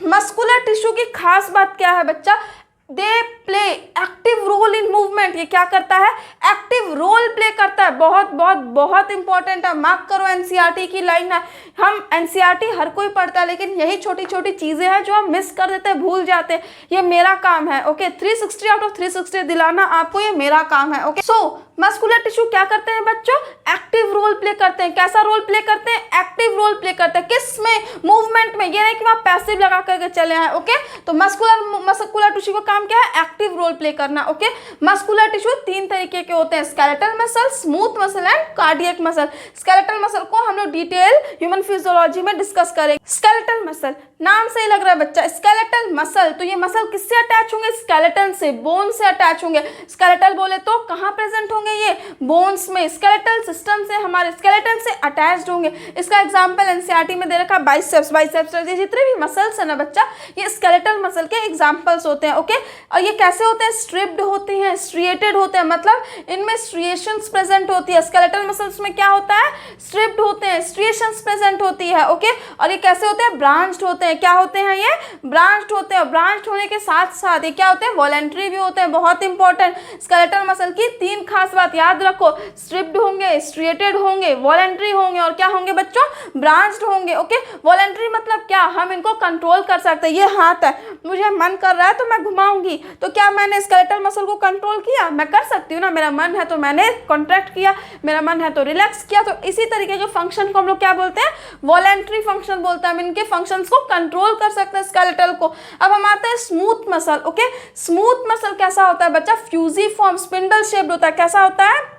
मस्कुलर टिश्यू की खास बात क्या है बच्चा, they play active role in movement. ये क्या करता है, एक्टिव रोल प्ले करता है। बहुत बहुत बहुत इंपॉर्टेंट है, मार्क करो, एनसीईआरटी की लाइन है। हम एनसीईआरटी हर कोई पढ़ता है, लेकिन यही छोटी छोटी चीजें हैं जो हम मिस कर देते हैं, भूल जाते हैं। ये मेरा काम है। ओके, 360 आउट ऑफ 360 दिलाना आपको, ये मेरा काम है। ओके, सो मस्कुलर टिश्यू क्या करते हैं बच्चों, एक्टिव रोल प्ले करते हैं। कैसा रोल प्ले करते हैं, एक्टिव रोल प्ले करते हैं। किस में, मूवमेंट में। ये नहीं कि आप पैसिव लगा करके चले आए। ओके, तो मस्कुलर टिश्यू का काम क्या है, एक्टिव रोल प्ले करना। ओके, मस्कुलर टिश्यू 3 तरीके के होते हैं, skeletal muscle, smooth muscle and cardiac muscle. Skeletal muscle को हम लोग डिटेल ह्यूमन फिजियोलॉजी में डिस्कस करेंगे। स्केलेटल मसल, नाम से ही लग रहा है बच्चा, स्केलेटल मसल, तो ये मसल किससे अटैच होंगे, स्केलेटन से, बोन से अटैच होंगे। स्केलेटल बोले तो कहाँ प्रेजेंट होंगे, ये बोन्स में, स्केलेटल सिस्टम से, हमारे स्केलेटन से अटैच्ड होंगे। इसका एग्जांपल एनसीईआरटी में दे रखा है, बाइसेप्स। बाइसेप्स ये जितने भी मसल्स है ना बच्चा, ये स्केलेटल मसल के एग्जांपल्स होते हैं। ओके, और ये कैसे होते हैं, स्ट्रिप्ड होते हैं, स्ट्रिएटेड होते हैं, मतलब इनमें स्ट्रिएशंस प्रेजेंट होती है। स्केलेटल मसल्स में क्या होता है, स्ट्रिप्ड होते हैं, स्ट्रिएशंस प्रेजेंट होती है। ओके, और ये कैसे होते हैं, ब्रांच्ड होते हैं। क्या होते हैं, ये ब्रांच्ड होते हैं। ब्रांच्ड होने के साथ साथ ये क्या होते हैं, वॉलेंट्री भी होते हैं। बहुत इंपॉर्टेंट, स्केलेटल मसल की 3 खास बात याद रखो, स्ट्रिप्ड होंगे, स्ट्रिएटेड होंगे, वॉलेंट्री होंगे, और क्या होंगे बच्चों, ब्रांच्ड होंगे। ओके, वॉलेंट्री मतलब क्या, हम इनको कंट्रोल कर सकते हैं। ये हाथ है, मुझे मन कर रहा है तो मैं घुमाऊंगी, तो क्या मैंने स्केलेटल मसल को कंट्रोल किया, मैं कर सकती हूँ ना। मेरा मन है तो मैंने कॉन्ट्रैक्ट किया, मेरा मन है तो रिलैक्स किया। तो इसी तरीके के फंक्शन को हम लोग क्या बोलते हैं, वॉलेंट्री फंक्शन बोलते हैं। हम इनके फंक्शंस को कंट्रोल कर सकते हैं, स्केलेटल को। अब हम आते हैं smooth muscle. Okay, smooth muscle कैसा होता है बच्चा, फ्यूजिफॉर्म, स्पिंडल शेप्ड होता है। कैसा होता है,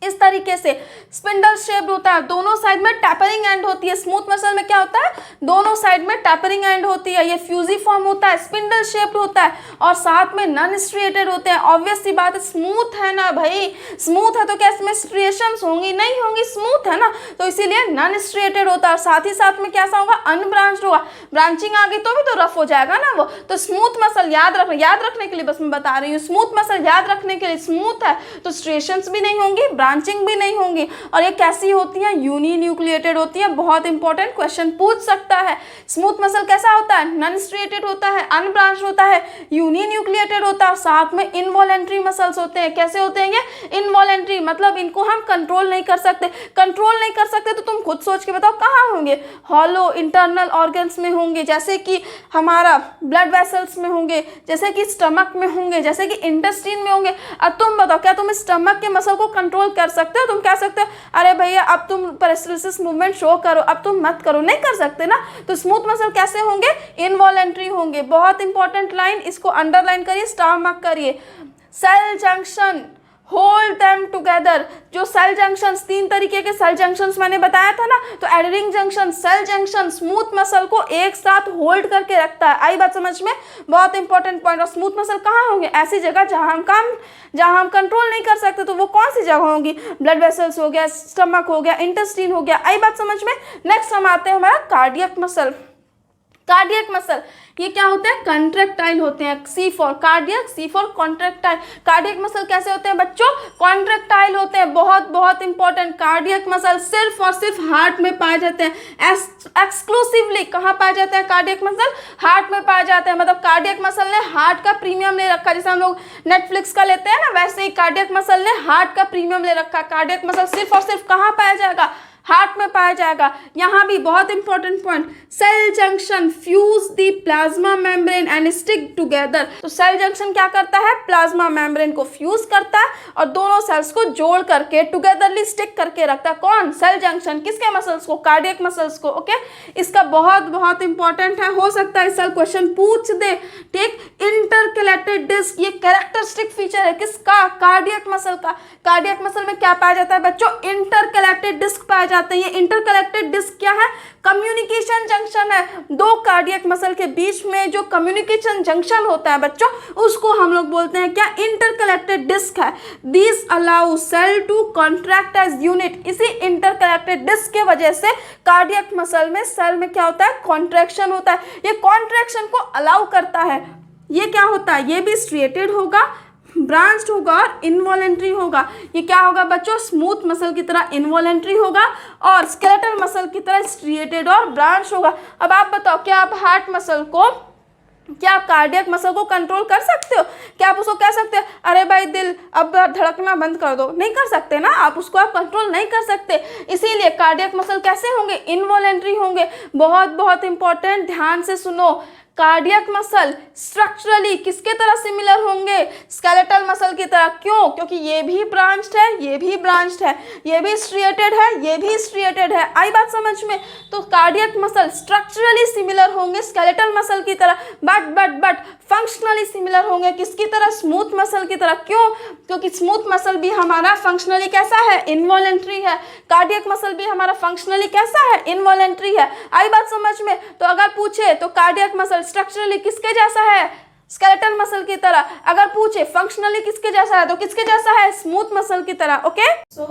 इस तरीके से स्पिंडल शेप्ड होता है, दोनों साइड में टैपरिंग एंड होती है। स्मूथ मसल में क्या होता है, दोनों साइड में टैपरिंग एंड होती है। ये फ्यूजिफॉर्म होता है, स्पिंडल शेप्ड होता है, और साथ में नॉन स्ट्रिएटेड होते हैं। ऑब्वियस सी बात है, स्मूथ है ना भाई, स्मूथ है तो क्या इसमें स्ट्रिएशंस होंगी, नहीं होंगी, स्मूथ है ना, तो इसीलिए नॉन स्ट्रिएटेड होता है। और साथ ही साथ में कैसा होगा, अनब्रांच्ड होगा। ब्रांचिंग आ गई तो भी तो रफ हो जाएगा ना वो। तो स्मूथ मसल याद रखने के लिए बस मैं बता रही हूँ, स्मूथ मसल याद रखने के लिए, स्मूथ है तो स्ट्रिएशंस भी नहीं होंगी, ब्रांचिंग भी नहीं होंगी। और ये कैसी होती है, यूनिन्यूक्लिएटेड होती है। बहुत इंपॉर्टेंट क्वेश्चन पूछ सकता है। स्मूथ मसल कैसा होता है, नॉन स्ट्रिएटेड होता है, अनब्रांच्ड होता है, यूनिन्यूक्लिएटेड होता है, साथ में इनवॉलेंट्री मसल्स होते हैं। कैसे होते हैं ये, इनवॉलेंट्री, मतलब इनको हम कंट्रोल नहीं कर सकते। कंट्रोल नहीं कर सकते तो तुम खुद सोच के बताओ कहाँ होंगे, हॉलो इंटरनल ऑर्गन्स में होंगे, जैसे कि हमारा ब्लड वेसल्स में होंगे, जैसे कि स्टमक में होंगे, जैसे कि इंटेस्टाइन में होंगे। अब तुम बताओ, क्या तुम स्टमक के मसल को कंट्रोल कर सकते हो, तुम कह सकते हो अरे भैया अब तुम पेरिस्टलिसिस मूवमेंट शो करो, अब तुम मत करो, नहीं कर सकते ना। तो स्मूथ मसल कैसे होंगे, इनवॉलेंट्री होंगे। बहुत इंपॉर्टेंट लाइन, इसको अंडरलाइन करिए, स्टार मार्क करिए। Cell junction hold them together. जो सेल जंक्शंस, 3 तरीके के सेल जंक्शंस मैंने बताया था ना, तो adhering junction, cell junction smooth muscle को एक साथ होल्ड करके रखता है। आई बात समझ में, बहुत इंपॉर्टेंट पॉइंट। और स्मूथ मसल कहाँ होंगे, ऐसी जगह जहाँ हम कंट्रोल नहीं कर सकते। तो वो कौन सी जगह होंगी, ब्लड वेसल्स हो गया, स्टमक हो गया, इंटेस्टाइन हो गया। आई बात समझ में। नेक्स्ट हम आते हैं हमारा कार्डियक मसल। कार्डियक मसल ये क्या होते हैं, कंट्रैक्टाइल होते हैं। C for cardiac, C for contractile. Cardiac muscle कैसे होते हैं बच्चों, कॉन्ट्रैक्टाइल होते हैं। बहुत बहुत इंपॉर्टेंट, कार्डियक मसल सिर्फ और सिर्फ हार्ट में पाए जाते हैं। एक्सक्लूसिवली कहाँ पाए जाते हैं कार्डियक मसल, हार्ट में पाए जाते हैं। मतलब कार्डियक मसल ने हार्ट का प्रीमियम ले रखा, जैसे हम लोग नेटफ्लिक्स का लेते हैं ना, वैसे ही कार्डियक मसल ने हार्ट का प्रीमियम ले रखा। कार्डियक मसल सिर्फ और सिर्फ कहाँ पाया जाएगा, हार्ट में पाया जाएगा। यहाँ भी बहुत important point, cell junction fuse the plasma membrane and stick together. तो सेल जंक्शन क्या करता है, प्लाज्मा मेम्ब्रेन को फ्यूज करता है और दोनों सेल्स को जोड़ करके टुगेदरली स्टिक करके रखता है। कौन, सेल जंक्शन, किसके मसल्स को, कार्डियक मसल्स को। ओके, इसका बहुत बहुत इंपॉर्टेंट है, हो सकता है इस साल क्वेश्चन पूछ दे। ठीक, इंटरकलेक्टेड डिस्क, ये कैरेक्टरिस्टिक फीचर है किसका, कार्डियक मसल का। कार्डियक मसल में क्या पाया जाता है बच्चों, इंटरकलेक्टेड डिस्क पाए जाते हैं। ये इंटरकलेक्टेड डिस्क क्या है, कम्युनिकेशन जंक्शन है। दो कार्डियक मसल के बीच में जो कम्युनिकेशन जंक्शन होता है बच्चों, उसको हम लोग बोलते हैं क्या, इंटरकलेक्टेड डिस्क है। This allow cell to contract as unit. इसी इंटरकलेक्टेड डिस्क के वजह से कार्डियक मसल में सेल में क्या होता है, कॉन्ट्रैक्शन होता है। ये कॉन्ट्रैक्शन को अलाउ करता है। ये क्या होता है, ये भी स्ट्रिएटेड होगा, ब्रांच्ड होगा और इनवॉलेंट्री होगा। ये क्या होगा बच्चों, स्मूथ मसल की तरह इनवॉलेंट्री होगा और स्केलेटल मसल की तरह स्ट्रिएटेड और ब्रांच होगा। अब आप बताओ, क्या आप हार्ट मसल को, क्या आप कार्डियक मसल को कंट्रोल कर सकते हो? क्या आप उसको कह सकते हो अरे भाई दिल अब धड़कना बंद कर दो? नहीं कर सकते ना, आप उसको आप कंट्रोल नहीं कर सकते। इसीलिए कार्डियक मसल कैसे होंगे, इनवॉलेंट्री होंगे। बहुत बहुत इंपॉर्टेंट, ध्यान से सुनो, कार्डियक मसल स्ट्रक्चरली किसके तरह सिमिलर होंगे, स्केलेटल मसल की तरह। क्यों, क्योंकि ये भी ब्रांच्ड है, ये भी ब्रांच्ड है, ये भी स्ट्रिएटेड है, ये भी स्ट्रिएटेड है। आई बात समझ में? तो कार्डियक मसल स्ट्रक्चरली सिमिलर होंगे स्केलेटल मसल की तरह, बट फंक्शनली सिमिलर होंगे किसकी तरह, स्मूथ मसल की तरह। क्यों, क्योंकि स्मूथ मसल भी हमारा फंक्शनली कैसा है, इनवॉलेंट्री है। कार्डियक मसल भी हमारा फंक्शनली कैसा है, इनवॉलेंट्री है। आई बात समझ में? तो अगर पूछे तो कार्डियक मसल स्ट्रक्चरली किसके जैसा है, स्केलेटल मसल की तरह। अगर पूछे फंक्शनली किसके जैसा है, तो किसके जैसा है, स्मूथ मसल की तरह। Okay, so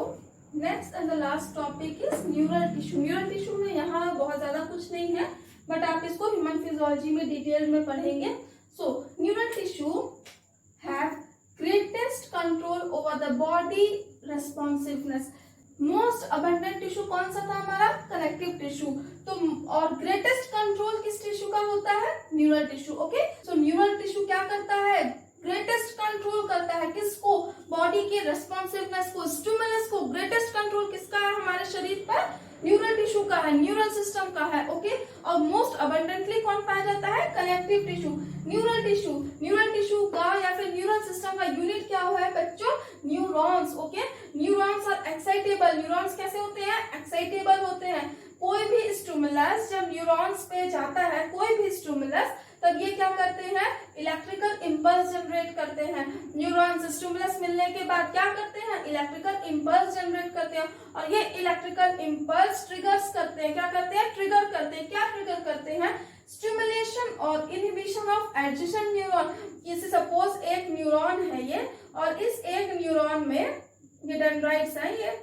next and the last topic is neural tissue. Neural tissue में यहाँ बहुत ज्यादा कुछ नहीं है, बट आप इसको ह्यूमन फिजियोलॉजी में डिटेल में पढ़ेंगे। So neural tissue have greatest control over the body responsiveness. Most abundant tissue कौन सा था हमारा, कनेक्टिव टिश्यू। तो और ग्रेटेस्ट कंट्रोल किस टिश्यू का होता है, न्यूरल टिश्यू। ओके, सो न्यूरल टिश्यू क्या करता है, ग्रेटेस्ट कंट्रोल करता है किसको, बॉडी के रेस्पॉन्सिवनेस को, स्टिमुलस को। ग्रेटेस्ट कंट्रोल किसका है हमारे शरीर पर, न्यूरल टिश्यू का है, न्यूरल सिस्टम का है। ओके, और मोस्ट अबंडेंटली कौन पाया जाता है, connective tissue. Neural tissue, neural tissue का या फिर न्यूरल सिस्टम का यूनिट क्या हुआ है बच्चों, neurons. Okay, neurons are excitable. Neurons कैसे होते हैं, एक्साइटेबल होते हैं। कोई भी स्टिमुलस जब न्यूरॉन्स पे जाता है, कोई भी स्टिमुलस, तब ये क्या करते हैं, इलेक्ट्रिकल इंपल्स जनरेट करते हैं। न्यूरॉन्स स्टिमुलस मिलने के बाद क्या करते हैं, इलेक्ट्रिकल इंपल्स जनरेट करते हैं और ये इलेक्ट्रिकल इंपल्स ट्रिगर्स करते हैं। क्या करते हैं, ट्रिगर करते हैं। क्या ट्रिगर करते हैं, स्टिमुलेशन और इनहिबिशन ऑफ एडजेसेंट न्यूरॉन। जैसे सपोज एक न्यूरॉन है ये, और इस एक न्यूरॉन में ये डेंड्राइट्स हैं, ये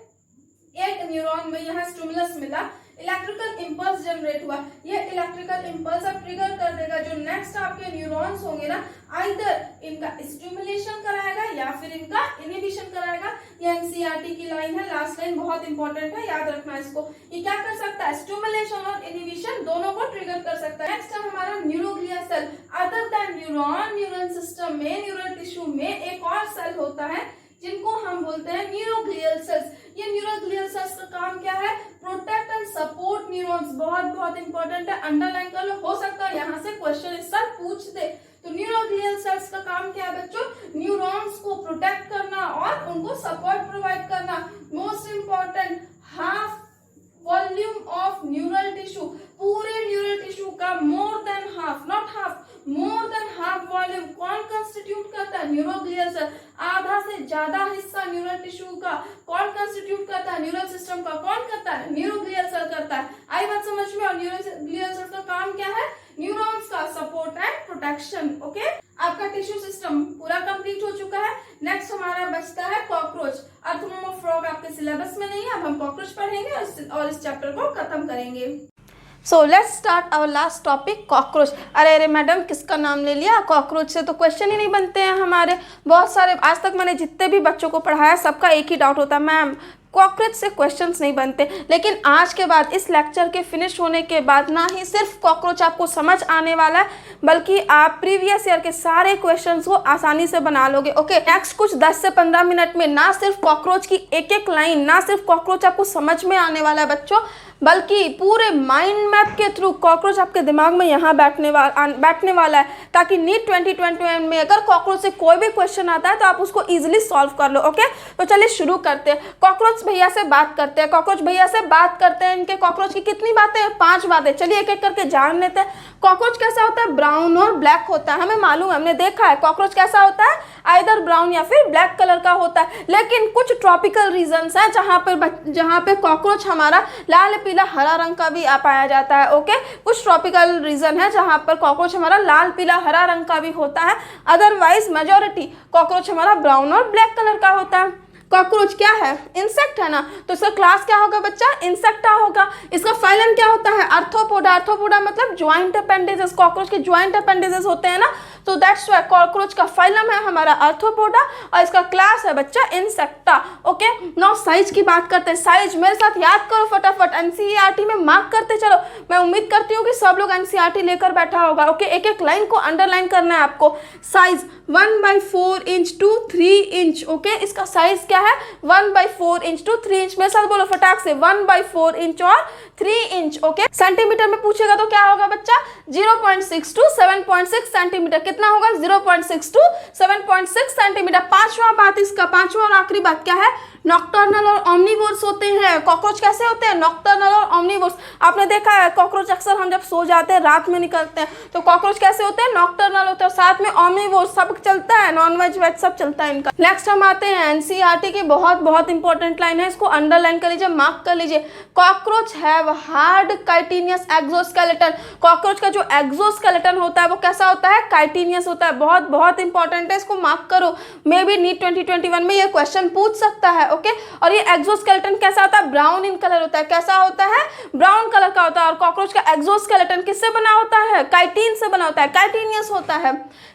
एक न्यूरॉन में यहाँ स्टिमुलस मिला, इलेक्ट्रिकल इंपल्स जनरेट हुआ। ये इलेक्ट्रिकल इंपल्स अब ट्रिगर कर देगा जो नेक्स्ट आपके न्यूरॉन्स होंगे ना, आइदर इनका स्टिमुलेशन कराएगा या फिर इनका इनहिबिशन कराएगा। ये एनसीईआरटी की लाइन है, लास्ट लाइन बहुत इंपॉर्टेंट है, याद रखना इसको। ये क्या कर सकता है, स्टिमुलेशन और इनहिबिशन दोनों को ट्रिगर कर सकता है। नेक्स्ट है हमारा neuroglia cell. Other than neuron, neural system में, न्यूरल टिश्यू में एक और सेल होता है जिनको हम बोलते हैं न्यूरोग्लियल सेल्स। ये न्यूरोग्लियल सेल्स का काम क्या है, प्रोटेक्ट एंड सपोर्ट न्यूरॉन्स। बहुत बहुत इंपॉर्टेंट है, अंडरलाइन कर लो, हो सकता है यहाँ से क्वेश्चन इस साल पूछ दे। तो न्यूरोग्लियल सेल्स का काम क्या है बच्चों, न्यूरॉन्स को प्रोटेक्ट करना और उनको सपोर्ट प्रोवाइड करना। Most important, half volume of neural tissue, पूरे न्यूरल टिश्यू का more than half, not half, more than half volume कौन कंस्टिट्यूट करता है, न्यूरोग्लियल सेल। आधा से ज्यादा हिस्सा न्यूरल टिश्यू का कौन कंस्टिट्यूट करता है, न्यूरल सिस्टम का कौन करता है, न्यूरोग्लियल सेल करता है। आई बात समझ में? और न्यूरोग्लियल सेल का काम क्या है, न्यूरॉन्स का सपोर्ट एंड प्रोटेक्शन। ओके, आपका टिश्यू सिस्टम पूरा कंप्लीट हो चुका है। नेक्स्ट हमारा बचता है कॉकरोच। अर्थवर्म और फ्रॉग आपके सिलेबस में नहीं है, अब हम कॉकरोच पढ़ेंगे और इस चैप्टर को खत्म करेंगे। So let's start our last topic, cockroach. अरे मैडम किसका नाम ले लिया, कॉकरोच से तो क्वेश्चन ही नहीं बनते हैं हमारे। बहुत सारे आज तक मैंने जितने भी बच्चों को पढ़ाया सबका एक ही डाउट होता है, मैम कॉकरोच से क्वेश्चंस नहीं बनते। लेकिन आज के बाद, इस लेक्चर के फिनिश होने के बाद, ना ही सिर्फ कॉकरोच आपको समझ आने वाला है, बल्कि आप प्रीवियस ईयर के सारे क्वेश्चंस को आसानी से बना लोगे। ओके, नेक्स्ट कुछ 10 से 15 मिनट में ना सिर्फ कॉकरोच की एक एक लाइन, ना सिर्फ कॉकरोच आपको समझ में आने वाला है बच्चों, बल्कि पूरे माइंड मैप के थ्रू कॉकरोच आपके दिमाग में यहाँ बैठने वाला है, ताकि नीट 2021 में अगर कॉकरोच से कोई भी क्वेश्चन आता है तो आप उसको इजीली सॉल्व कर लो। ओके, तो चलिए शुरू करते हैं। कॉकरोच भैया से बात करते हैं। इनके कॉकरोच की कितनी बातें हैं? 5 बातें। चलिए एक एक करके जान लेते हैं। कॉकरोच कैसा होता है? ब्राउन और ब्लैक होता है। हमें मालूम है, हमने देखा है कॉकरोच कैसा होता है, आइदर ब्राउन या फिर ब्लैक कलर का होता है। लेकिन कुछ ट्रॉपिकल रीजन्स हैं जहाँ पे कॉकरोच हमारा लाल पीला हरा रंग का भी पाया जाता है। ओके, कुछ ट्रॉपिकल रीजन है जहाँ पर कॉकरोच हमारा लाल पीला हरा रंग का भी होता है। अदरवाइज मेजॉरिटी कॉकरोच हमारा ब्राउन और ब्लैक कलर का होता है। कॉकरोच क्या है? इंसेक्ट है ना, तो इसका क्लास क्या होगा बच्चा? इंसेक्टा होगा। इसका फाइलम क्या होता है? आर्थ्रोपोडा। आर्थ्रोपोडा मतलब ज्वाइंट अपेंडेजेस। कॉकरोच के ज्वाइंट अपेंडेजेस होते हैं ना, तो दैट्स वाई कॉकरोच का फाइलम है हमारा आर्थ्रोपोडा और इसका क्लास है बच्चा इंसेक्टा। ओके, नाउ साइज की बात करते हैं। साइज मेरे साथ याद करो फटाफट, एनसीईआरटी में मार्क करते चलो। मैं उम्मीद करती हूँ कि सब लोग एनसीईआरटी लेकर बैठा होगा। ओके, एक एक लाइन को अंडरलाइन करना है आपको। Size 1/4 inch to 3 inch. Okay, इसका साइज क्या है? 1/4 इंच टू 3 इंच। मेरे साथ बोलो फटाक से, 1/4 इंच और 3 इंच। ओके, सेंटीमीटर में पूछेगा तो क्या होगा बच्चा? 0.6 टू 7.6 सेंटीमीटर। कितना होगा? 0.6 टू 7.6 सेंटीमीटर। पांचवा और आखिरी बात क्या है? नॉक्टर्नल और ओमनिवोर्स होते हैं। कॉकरोच कैसे होते हैं? नॉक्टर्नल और ओमनिवोर्स। आपने देखा है कॉकरोच अक्सर हम जब सो जाते हैं रात में निकलते हैं, तो कॉकरोच कैसे होते हैं? नॉक्टर्नल होते हैं। साथ में ओमनिवोर्स, सब चलता है, नॉन वेज वेज सब चलता है इनका। नेक्स्ट हम आते हैं एनसीईआरटी की बहुत इंपॉर्टेंट लाइन है, इसको अंडरलाइन कर लीजिए, मार्क कर लीजिए। Cockroach have hard chitinous exoskeleton. Cockroach का जो एक्सोस्केलेटन होता है वो कैसा होता है? काइटिनियस होता है। बहुत इंपॉर्टेंट है, इसको मार्क करो। मे बी नीट 2021 में ये क्वेश्चन पूछ सकता है। ओके, और ये एक्सोस्केलेटन कैसा होता है? ब्राउन इन कलर होता है। कैसा होता है? ब्राउन कलर का होता है। और कॉकरोच का एक्सोस्केलेटन किससे बना होता है? काइटिन से बना होता है, काइटिनियस होता है।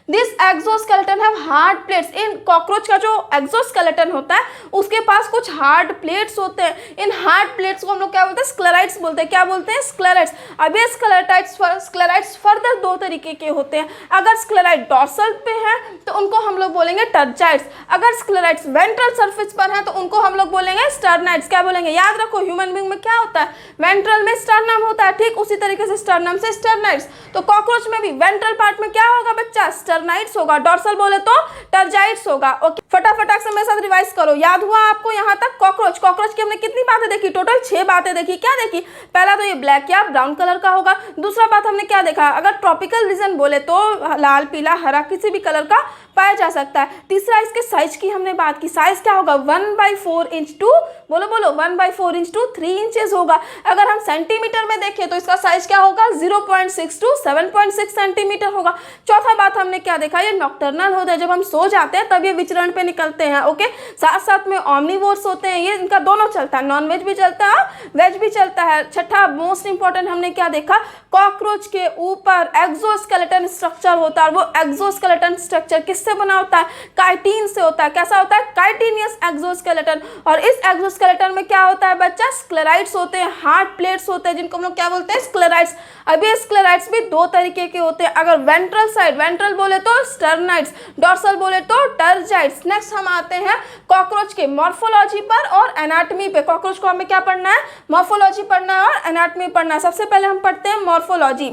This exoskeleton have hard plates. In cockroach का जो एक्सोस्केलेटन होता है उसके पास कुछ हार्ड प्लेट्स होते हैं। इन हार्ड प्लेट्स को हम लोग क्या बोलते हैं? स्क्लेराइड्स बोलते हैं। क्या बोलते हैं? स्क्लेराइड्स। अब ये स्क्लेराइड्स फर्दर 2 तरीके के होते हैं। अगर स्क्लेराइड डॉर्सल पे है तो उनको हम लोग बोलेंगे टर्जाइड्स। अगर स्क्लेराइड्स वेंट्रल सरफेस पर है तो उनको हम लोग बोलेंगे स्टर्नाइड्स। क्या बोलेंगे? याद रखो, ह्यूमन बीइंग में क्या होता है? वेंट्रल में स्टर्नम होता है, ठीक उसी तरीके से स्टर्नम से स्टर्नाइड्स। तो कॉकरोच में भी वेंट्रल पार्ट में क्या होगा बच्चा? स्टर्नाइड्स होगा। डॉर्सल बोले तो टर्जाइड्स होगा। ओके, फटाफट से मेरे साथ रिवाइज करो। याद हुआ आपको यहाँ तक? कॉकरोच की हमने कितनी बातें देखी? टोटल 6 बातें देखी। क्या देखी? पहला तो ये ब्लैक या ब्राउन कलर का होगा। दूसरा बात हमने क्या देखा? अगर ट्रॉपिकल रीजन बोले तो लाल पीला हरा किसी भी कलर का पाया जा सकता है। तीसरा, इसके साइज की हमने बात की। साइज क्या होगा? 1/4 inch to 1/4 inch to 3 inches होगा। अगर हम सेंटीमीटर में देखें तो इसका साइज क्या होगा? 0.6 टू 7.6 सेंटीमीटर होगा। चौथा बात हमने क्या देखा? ये नॉक्टर्नल होता है, जब हम सो जाते हैं तब ये विचरण पे निकलते हैं। ओके, साथ में ओमनिवोर्स होते हैं, ये इनका दोनों चलता है, नॉन वेज भी चलता है, वेज भी चलता है। छठा मोस्ट इंपॉर्टेंट हमने क्या देखा? कॉकरोच के ऊपर एक्सोस्केलेटन स्ट्रक्चर होता है। वो एक्सोस्केलेटन स्ट्रक्चर किससे बना होता है? काइटिन से होता है। कैसा होता है? Chitinous exoskeleton. और इस एक्सोस्केलेटन में क्या होता है बच्चा? स्क्लेराइड्स होते हैं, हार्ड प्लेट्स होते हैं, जिनको हम लोग क्या बोलते हैं? स्क्लेराइड्स। अब ये स्क्लेराइड्स भी 2 तरीके के होते हैं। अगर वेंट्रल साइड, वेंट्रल बोले तो स्टर्नाइड्स, डॉर्सल बोले तो टर्जाइड्स। नेक्स्ट हम आते हैं कॉकरोच के मॉर्फोलॉजी पर और एनाटॉमी पे। कॉकरोच को हमें क्या पढ़ना है? मॉर्फोलॉजी पढ़ना है और एनाटॉमी पढ़ना है। सबसे पहले हम पढ़ते हैं मॉर्फोलॉजी।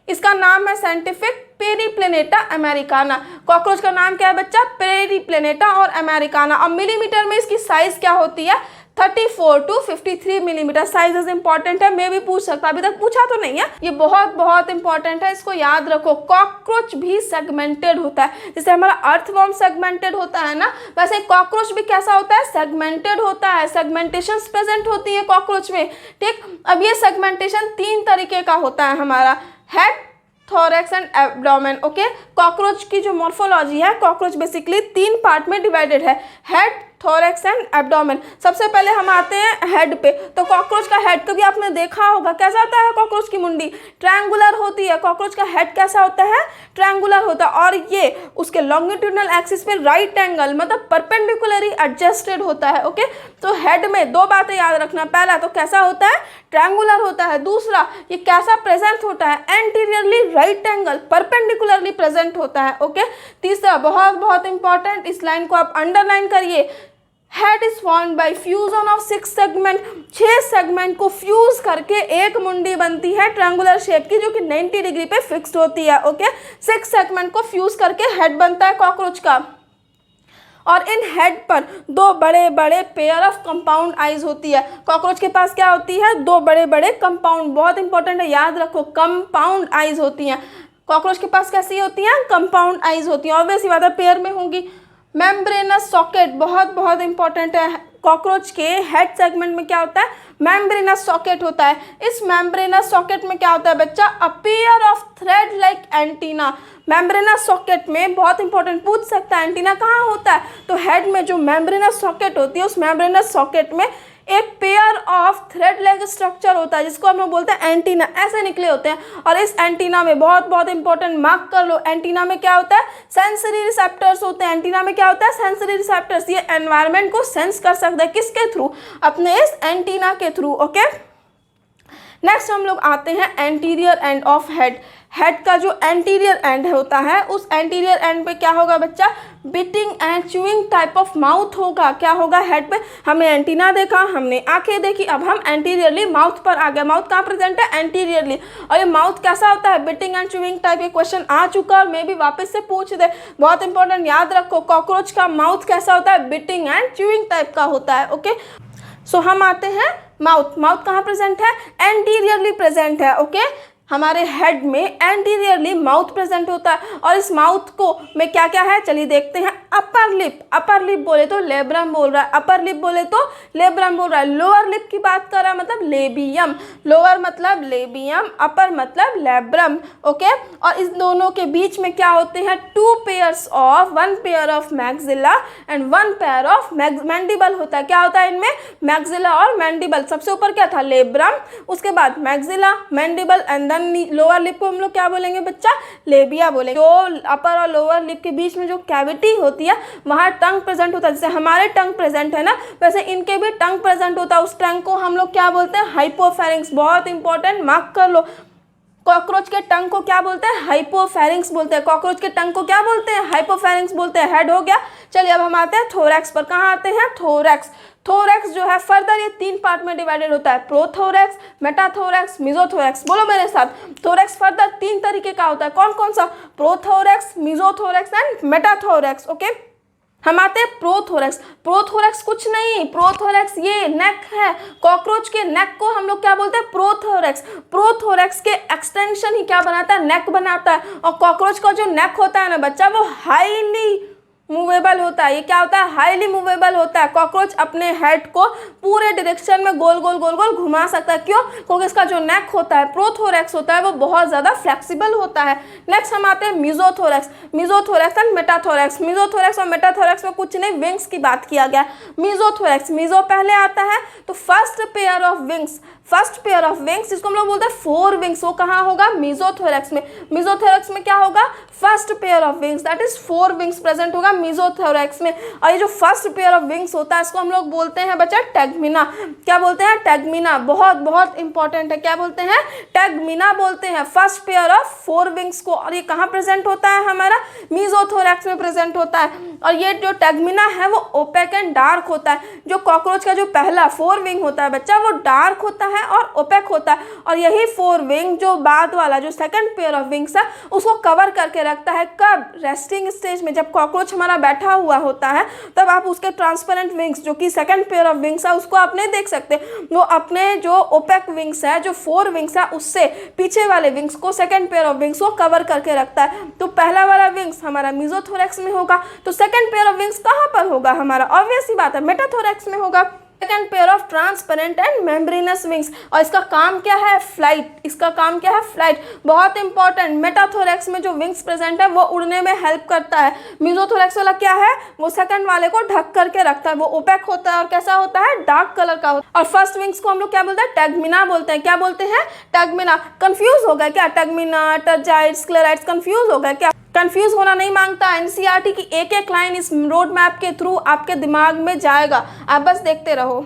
इसका नाम है साइंटिफिक पेरिप्लेनेटा अमेरिकाना। कॉकरोच का नाम क्या है बच्चा? पेरिप्लेनेटा और अमेरिकाना। अब मिलीमीटर में इसकी साइज क्या होती है? 34 to 53 millimetre. Size is important है, मैं भी पूछ सकता, अभी तक पूछा तो नहीं है। ये बहुत इंपॉर्टेंट है, इसको याद रखो। कॉकरोच भी सेगमेंटेड होता है, जैसे हमारा अर्थवर्म सेगमेंटेड होता है ना, वैसे कॉकरोच भी कैसा होता है? सेगमेंटेड होता है। सेगमेंटेशन प्रेजेंट होती है कॉकरोच में, ठीक। अब ये सेगमेंटेशन 3 तरीके का होता है हमारा, head, thorax and abdomen. Okay, cockroach की जो मॉर्फोलॉजी है, कॉकरोच बेसिकली 3 पार्ट में डिवाइडेड है, हेड, थोरैक्स एंड एब्डोमेन। सबसे पहले हम आते हैं हेड पे। तो कॉकरोच का हेड कभी आपने देखा होगा, कैसा होता है? कॉकरोच की मुंडी ट्रायंगुलर होती है। कॉकरोच का हेड कैसा होता है? ट्रायंगुलर होता है। और ये उसके लॉन्गिट्यूडनल एक्सिस पे राइट एंगल मतलब परपेंडिकुलरली एडजस्टेड होता है। ओके, तो हेड में दो बातें याद रखना, पहला तो कैसा होता है, ट्रायंगुलर होता है, दूसरा ये कैसा प्रेजेंट होता है, anteriorly right angle perpendicularly present होता है। ओके, तीसरा बहुत बहुत इंपॉर्टेंट, इस लाइन को आप अंडरलाइन करिए, head is formed by fusion of 6 segment, 6 segment को फ्यूज करके एक मुंडी बनती है ट्रायंगुलर शेप की, जो कि 90 डिग्री पे फिक्स्ड होती है। ओके, 6 सेगमेंट को फ्यूज करके हेड बनता है कॉकरोच का, और इन हेड पर दो बड़े बड़े पेयर ऑफ कंपाउंड आईज होती है। कॉकरोच के पास क्या होती है, दो बड़े बड़े कंपाउंड, बहुत इंपॉर्टेंट है, याद रखो, कंपाउंड आईज होती हैं। कॉकरोच के पास कैसी होती हैं, कंपाउंड आईज होती हैं, ऑब्वियसली बात है पेयर में होंगी। मेम्ब्रेनस सॉकेट बहुत बहुत इंपॉर्टेंट है, कॉकरोच के हेड सेगमेंट में क्या होता है, मेम्ब्रेनस सॉकेट होता है। इस मेम्ब्रेनस सॉकेट में क्या होता है बच्चा, a pair of thread like antenna. Membranes socket में बहुत इंपॉर्टेंट पूछ सकता है, एंटीना कहाँ होता है, तो हेड में जो मेम्ब्रेनस सॉकेट होती है, उस मेम्ब्रेनस सॉकेट में एक pair of thread like structure होता है, जिसको हम लोग बोलते हैं एंटीना, ऐसे निकले होते हैं। और इस एंटीना में बहुत बहुत इंपॉर्टेंट, मार्क कर लो, एंटीना में क्या होता है, सेंसरी रिसेप्टर्स होते हैं। एंटीना में क्या होता है, सेंसरी रिसेप्टर्स, ये एनवायरनमेंट को सेंस कर सकता है, किसके थ्रू, अपने इस एंटीना के थ्रू। ओके, नेक्स्ट हम लोग आते हैं anterior end of head. Head का जो एंटीरियर एंड होता है, उस एंटीरियर एंड पे क्या होगा बच्चा, beating and chewing type of mouth होगा। क्या होगा हेड पे, हमने एंटीना देखा, हमने आंखें देखी, अब हम एंटीरियरली माउथ पर आ गए। माउथ कहाँ प्रेजेंट है, एंटीरियरली, और ये माउथ कैसा होता है, बिटिंग एंड च्यूइंग टाइप। ये क्वेश्चन आ चुका और मे भी वापस से पूछ दे, बहुत इंपॉर्टेंट, याद रखो, कॉकरोच का माउथ कैसा होता है, बिटिंग एंड च्यूइंग टाइप का होता है। ओके, सो हम आते हैं माउथ। माउथ कहाँ प्रेजेंट है, एंटीरियरली प्रेजेंट है। ओके, हमारे हेड में एंटीरियरली माउथ प्रेजेंट होता है, और इस माउथ को में क्या क्या है, चलिए देखते हैं। अपर लिप, अपर लिप बोले तो लेब्रम बोल रहा है, अपर लिप बोले तो लेब्रम बोल रहा है। लोअर लिप की बात कर रहा है, मतलब लेबियम, लोअर मतलब लेबियम, अपर मतलब लेब्रम। ओके, और इस दोनों के बीच में क्या होते हैं, 2 pairs of, 1 pair of maxilla and 1 pair of mandible होता है। क्या होता है इनमें, मैक्सिला और मैंडिबल। सबसे ऊपर क्या था, लेब्रम, उसके बाद maxilla, mandible, and lower lip को हम लोग क्या बोलेंगे बच्चा, लेबिया बोलेंगे। जो अपर और लोअर लिप के बीच में जो कैविटी होती है, वहाँ टंग प्रेजेंट होता है। जैसे हमारे टंग प्रेजेंट है ना, वैसे इनके भी टंग प्रेजेंट होता है। उस टंग को हम लोग क्या बोलते हैं, हाइपोफेरिंक्स। बहुत इंपॉर्टेंट, मार्क कर लो, कॉकरोच के टंग को क्या बोलते हैं, हाइपोफेरिंक्स बोलते हैं। कॉकरोच के टंग को क्या बोलते हैं, हाइपोफेरिंक्स बोलते हैं। हेड हो गया, चलिए अब हम आते हैं थोरैक्स पर। कहाँ आते हैं, थोरैक्स। थोरैक्स जो है फर्दर ये 3 पार्ट में डिवाइडेड होता है, प्रोथोरैक्स, मेटाथोरैक्स, मिजोथोरैक्स। बोलो मेरे साथ, थोरैक्स फर्दर 3 तरीके का होता है। कौन कौन सा, प्रोथोरैक्स, मिजोथोरैक्स एंड मेटाथोरैक्स। ओके, हम आते हैं प्रोथोरैक्स। प्रोथोरैक्स कुछ नहीं, प्रोथोरैक्स ये नेक है, कॉकरोच के नेक को हम लोग क्या बोलते हैं, प्रोथोरैक्स। प्रोथोरैक्स के एक्सटेंशन ही क्या बनाता है, नेक बनाता है। और कॉकरोच का जो नेक होता है ना बच्चा, वो हाईली मूवेबल होता है। ये क्या होता है, हाईली मूवेबल होता है। कॉकरोच अपने हेड को पूरे डायरेक्शन में गोल गोल गोल गोल घुमा सकता है। क्यों, क्योंकि इसका जो नेक होता है, प्रोथोरैक्स होता है, वो बहुत ज़्यादा फ्लेक्सिबल होता है। नेक्स्ट हम आते हैं मिजोथोरैक्स। मिजोथोरैक्स एंड मेटाथोरैक्स। मिजोथोरैक्स और मेटाथोरैक्स में कुछ नहीं, विंग्स की बात किया गया। मिजोथोरैक्स, मिजो पहले आता है, तो first pair of wings, first pair of wings जिसको हम लोग बोलते हैं 4 विंग्स, वो कहाँ होगा, मिजोथोरैक्स में। मिजोथोरैक्स में क्या होगा, first pair of wings, that is 4 wings present होगा मिजोथोरैक्स में। और ये जो फर्स्ट पेयर ऑफ विंग्स होता है, इसको हम लोग बोलते हैं बच्चा टैगमिना। क्या बोलते हैं, टैगमिना। बहुत बहुत इंपॉर्टेंट है, क्या बोलते हैं, टैगमिना बोलते हैं फर्स्ट पेयर ऑफ 4 विंग्स को। और ये कहाँ प्रेजेंट होता है, हमारा मिजोथोरैक्स में प्रेजेंट होता है। और ये जो टैगमिना है वो ओपेक एंड डार्क होता है। जो कॉकरोच का जो पहला 4 विंग होता है बच्चा, वो डार्क होता है और ओपेक होता है। और यही 4 विंग जो बाद वाला जो सेकंड पेयर ऑफ विंग्स है, उसको कवर करके रखता है। कब, रेस्टिंग स्टेज में, जब कॉकरोच हमारा बैठा हुआ होता है, तब आप उसके ट्रांसपेरेंट विंग्स जो कि सेकंड पेयर ऑफ विंग्स है, उसको आप नहीं देख सकते। वो अपने जो ओपेक विंग्स है, जो 4 विंग्स है, उससे पीछे वाले विंग्स को, सेकंड पेयर ऑफ विंग्स को कवर करके रखता है। तो पहला वाला विंग्स हमारा मिजोथोरैक्स में होगा, तो सेकंड पेयर ऑफ विंग्स कहाँ पर होगा, हमारा ऑब्वियस ही बात है, मेटाथोरैक्स में होगा। Second pair of transparent and membranes wings, और इसका काम क्या है, फ्लाइट। इसका काम क्या है, फ्लाइट। बहुत इंपॉर्टेंट, मेटाथोरैक्स में जो विंग्स प्रेजेंट है वो उड़ने में हेल्प करता है। मिजोथोरैक्स वाला क्या है, वो सेकंड वाले को ढक करके रखता है। वो ओपेक होता है और कैसा होता है, डार्क कलर का होता है। और फर्स्ट विंग्स को हम लोग क्या बोलते हैं, टैगमिना बोलते हैं। क्या बोलते हैं, टैगमिना। कंफ्यूज हो गया क्या, टैगमिना, टर्जाइट्स, स्क्लेराइट्स, कंफ्यूज हो गया क्या, कंफ्यूज होना नहीं मांगता। एनसीईआरटी की एक एक लाइन इस रोड मैप के थ्रू आपके दिमाग में जाएगा, आप बस देखते रहो।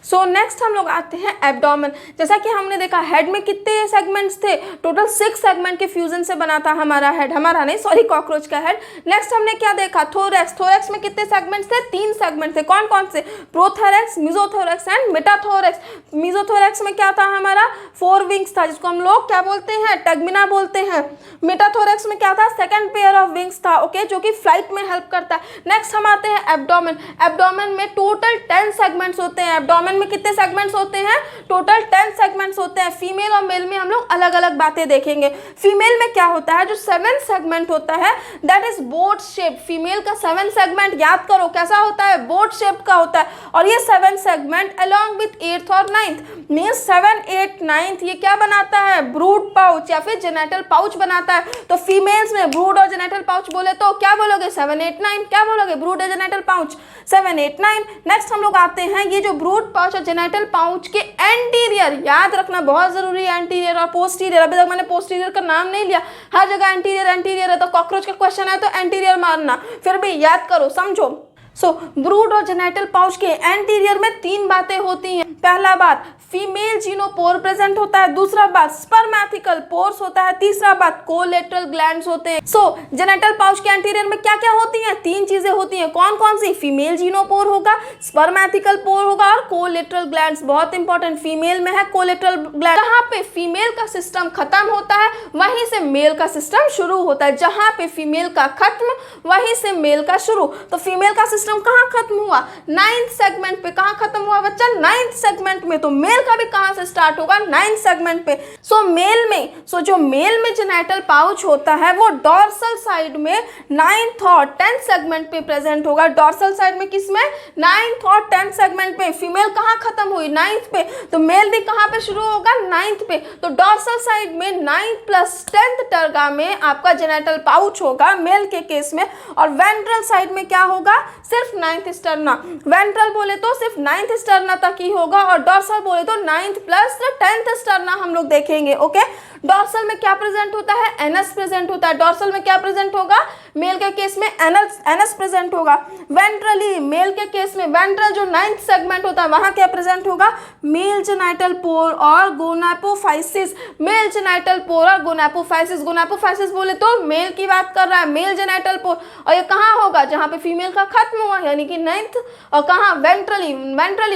सो नेक्स्ट हम लोग आते हैं एब्डोमेन। जैसा कि हमने देखा हेड में कितने सेगमेंट्स थे, टोटल 6 सेगमेंट के फ्यूजन से बना था हमारा हेड, हमारा नहीं सॉरी कॉकरोच का हेड। नेक्स्ट हमने क्या देखा, थोरैक्स। थोरैक्स में कितने सेगमेंट्स थे, 3 सेगमेंट थे। कौन कौन से, प्रोथोरैक्स, मेसोथोरैक्स एंड मेटाथोरैक्स। मेसोथोरैक्स में क्या था हमारा, 4 विंग्स था, जिसको हम लोग क्या बोलते हैं, टगमिना बोलते हैं। मेटाथोरैक्स में क्या था, सेकंड पेयर ऑफ विंग्स था, ओके, जो कि फ्लाइट में हेल्प करता है। नेक्स्ट हम आते हैं एब्डोमेन। एब्डोमेन में टोटल 10 सेगमेंट्स होते हैं। एब्डोमेन में कितने सेगमेंट्स होते हैं, टोटल 10 सेगमेंट्स होते हैं। फीमेल और मेल में हम लोग अलग अलग बातें देखेंगे। फीमेल में क्या होता है, जो 7 सेगमेंट होता है that is boat shape. Female का 7 सेगमेंट याद करो कैसा होता है, बोट शेप का होता है। और ये 7 सेगमेंट अलॉन्ग विथ 8th और 9th मीन्स 7, 8, 9th ये क्या बनाता है, ब्रूड पाउच या फिर जेनेटल पाउच बनाता है। तो फीमेल्स में ब्रूड और जेनेटल पाउच बोले तो क्या बोलोगे, 7, 8, 9, क्या बोलोगे, ब्रूड और जेनेटल पाउच 7, 8, 9। नेक्स्ट हम लोग आते हैं ये जो ब्रूड पाउच और जेनेटल पाउच के एंटीरियर, याद रखना बहुत जरूरी है, एंटीरियर और पोस्टीरियर। अभी तक मैंने पोस्टीरियर का नाम नहीं लिया, हर जगह एंटीरियर एंटीरियर है, तो कॉकरोच का क्वेश्चन है तो एंटीरियर मारना, फिर भी याद करो समझो। सो ब्रूड और जेनेटल पाउच के एंटीरियर में 3 बातें होती हैं। पहला बात फीमेल जीनोपोर प्रेजेंट होता है, दूसरा बात स्पर्मैथिकल पोर्स होता है, तीसरा बात कोलेटरल ग्लैंड्स होते हैं। सो जेनेटल पाउच के एंटीरियर में क्या क्या होती हैं, 3 चीजें होती हैं। कौन कौन सी, फीमेल जीनोपोर होगा, स्पर्मैथिकल पोर होगा और कोलेटरल ग्लैंड्स। बहुत इंपॉर्टेंट, फीमेल में है कोलेटरल ग्लैंड। जहाँ पे फीमेल का सिस्टम खत्म होता है वहीं से मेल का सिस्टम शुरू होता है। जहाँ पे फीमेल का खत्म वहीं से मेल का शुरू। तो फीमेल का सिस्टम कहाँ खत्म हुआ, 9th सेगमेंट पे। कहाँ खत्म हुआ बच्चा, 9th सेगमेंट में। तो मेल का भी कहाँ से स्टार्ट होगा, 9th सेगमेंट पे। सो मेल में, जो मेल में जेनेटल पाउच होता है वो डॉर्सल साइड में 9th और 10th सेगमेंट पे प्रेजेंट होगा। डॉर्सल साइड में किसमें, 9th और 10th सेगमेंट पे। फीमेल कहाँ खत्म हुई, 9th पे, तो मेल भी कहाँ पे शुरू होगा, 9th पे। तो डॉर्सल साइड में 9th प्लस 10th टर्गा में आपका जेनेटल पाउच होगा मेल के केस में। और वेंट्रल साइड में क्या होगा, सिर्फ 9th स्टर्ना। वेंट्रल बोले तो सिर्फ 9th स्टर्ना तक ही होगा, और डॉर्सल बोले तो 9th प्लस 10th स्टर्ना हम लोग देखेंगे, ओके। डॉर्सल में क्या प्रेजेंट होता है, एनस प्रेजेंट होता है। डॉर्सल में क्या प्रेजेंट होगा, मेल के केस में एनस प्रेजेंट होगा। वेंट्रली मेल के केस में वेंट्रल जो 9th सेगमेंट होता है वहां क्या प्रेजेंट होगा, मेल जेनाइटल पोर और गोनापोफाइसिस। मेल जेनाइटल पोर और गोनापोफाइसिस। गोनापोफाइसिस बोले तो मेल की बात कर रहा है, मेल जेनाइटल पोर। और ये कहाँ होगा, जहाँ पे फीमेल का खत्म हुआ यानी कि 9th, और कहाँ, वेंट्रली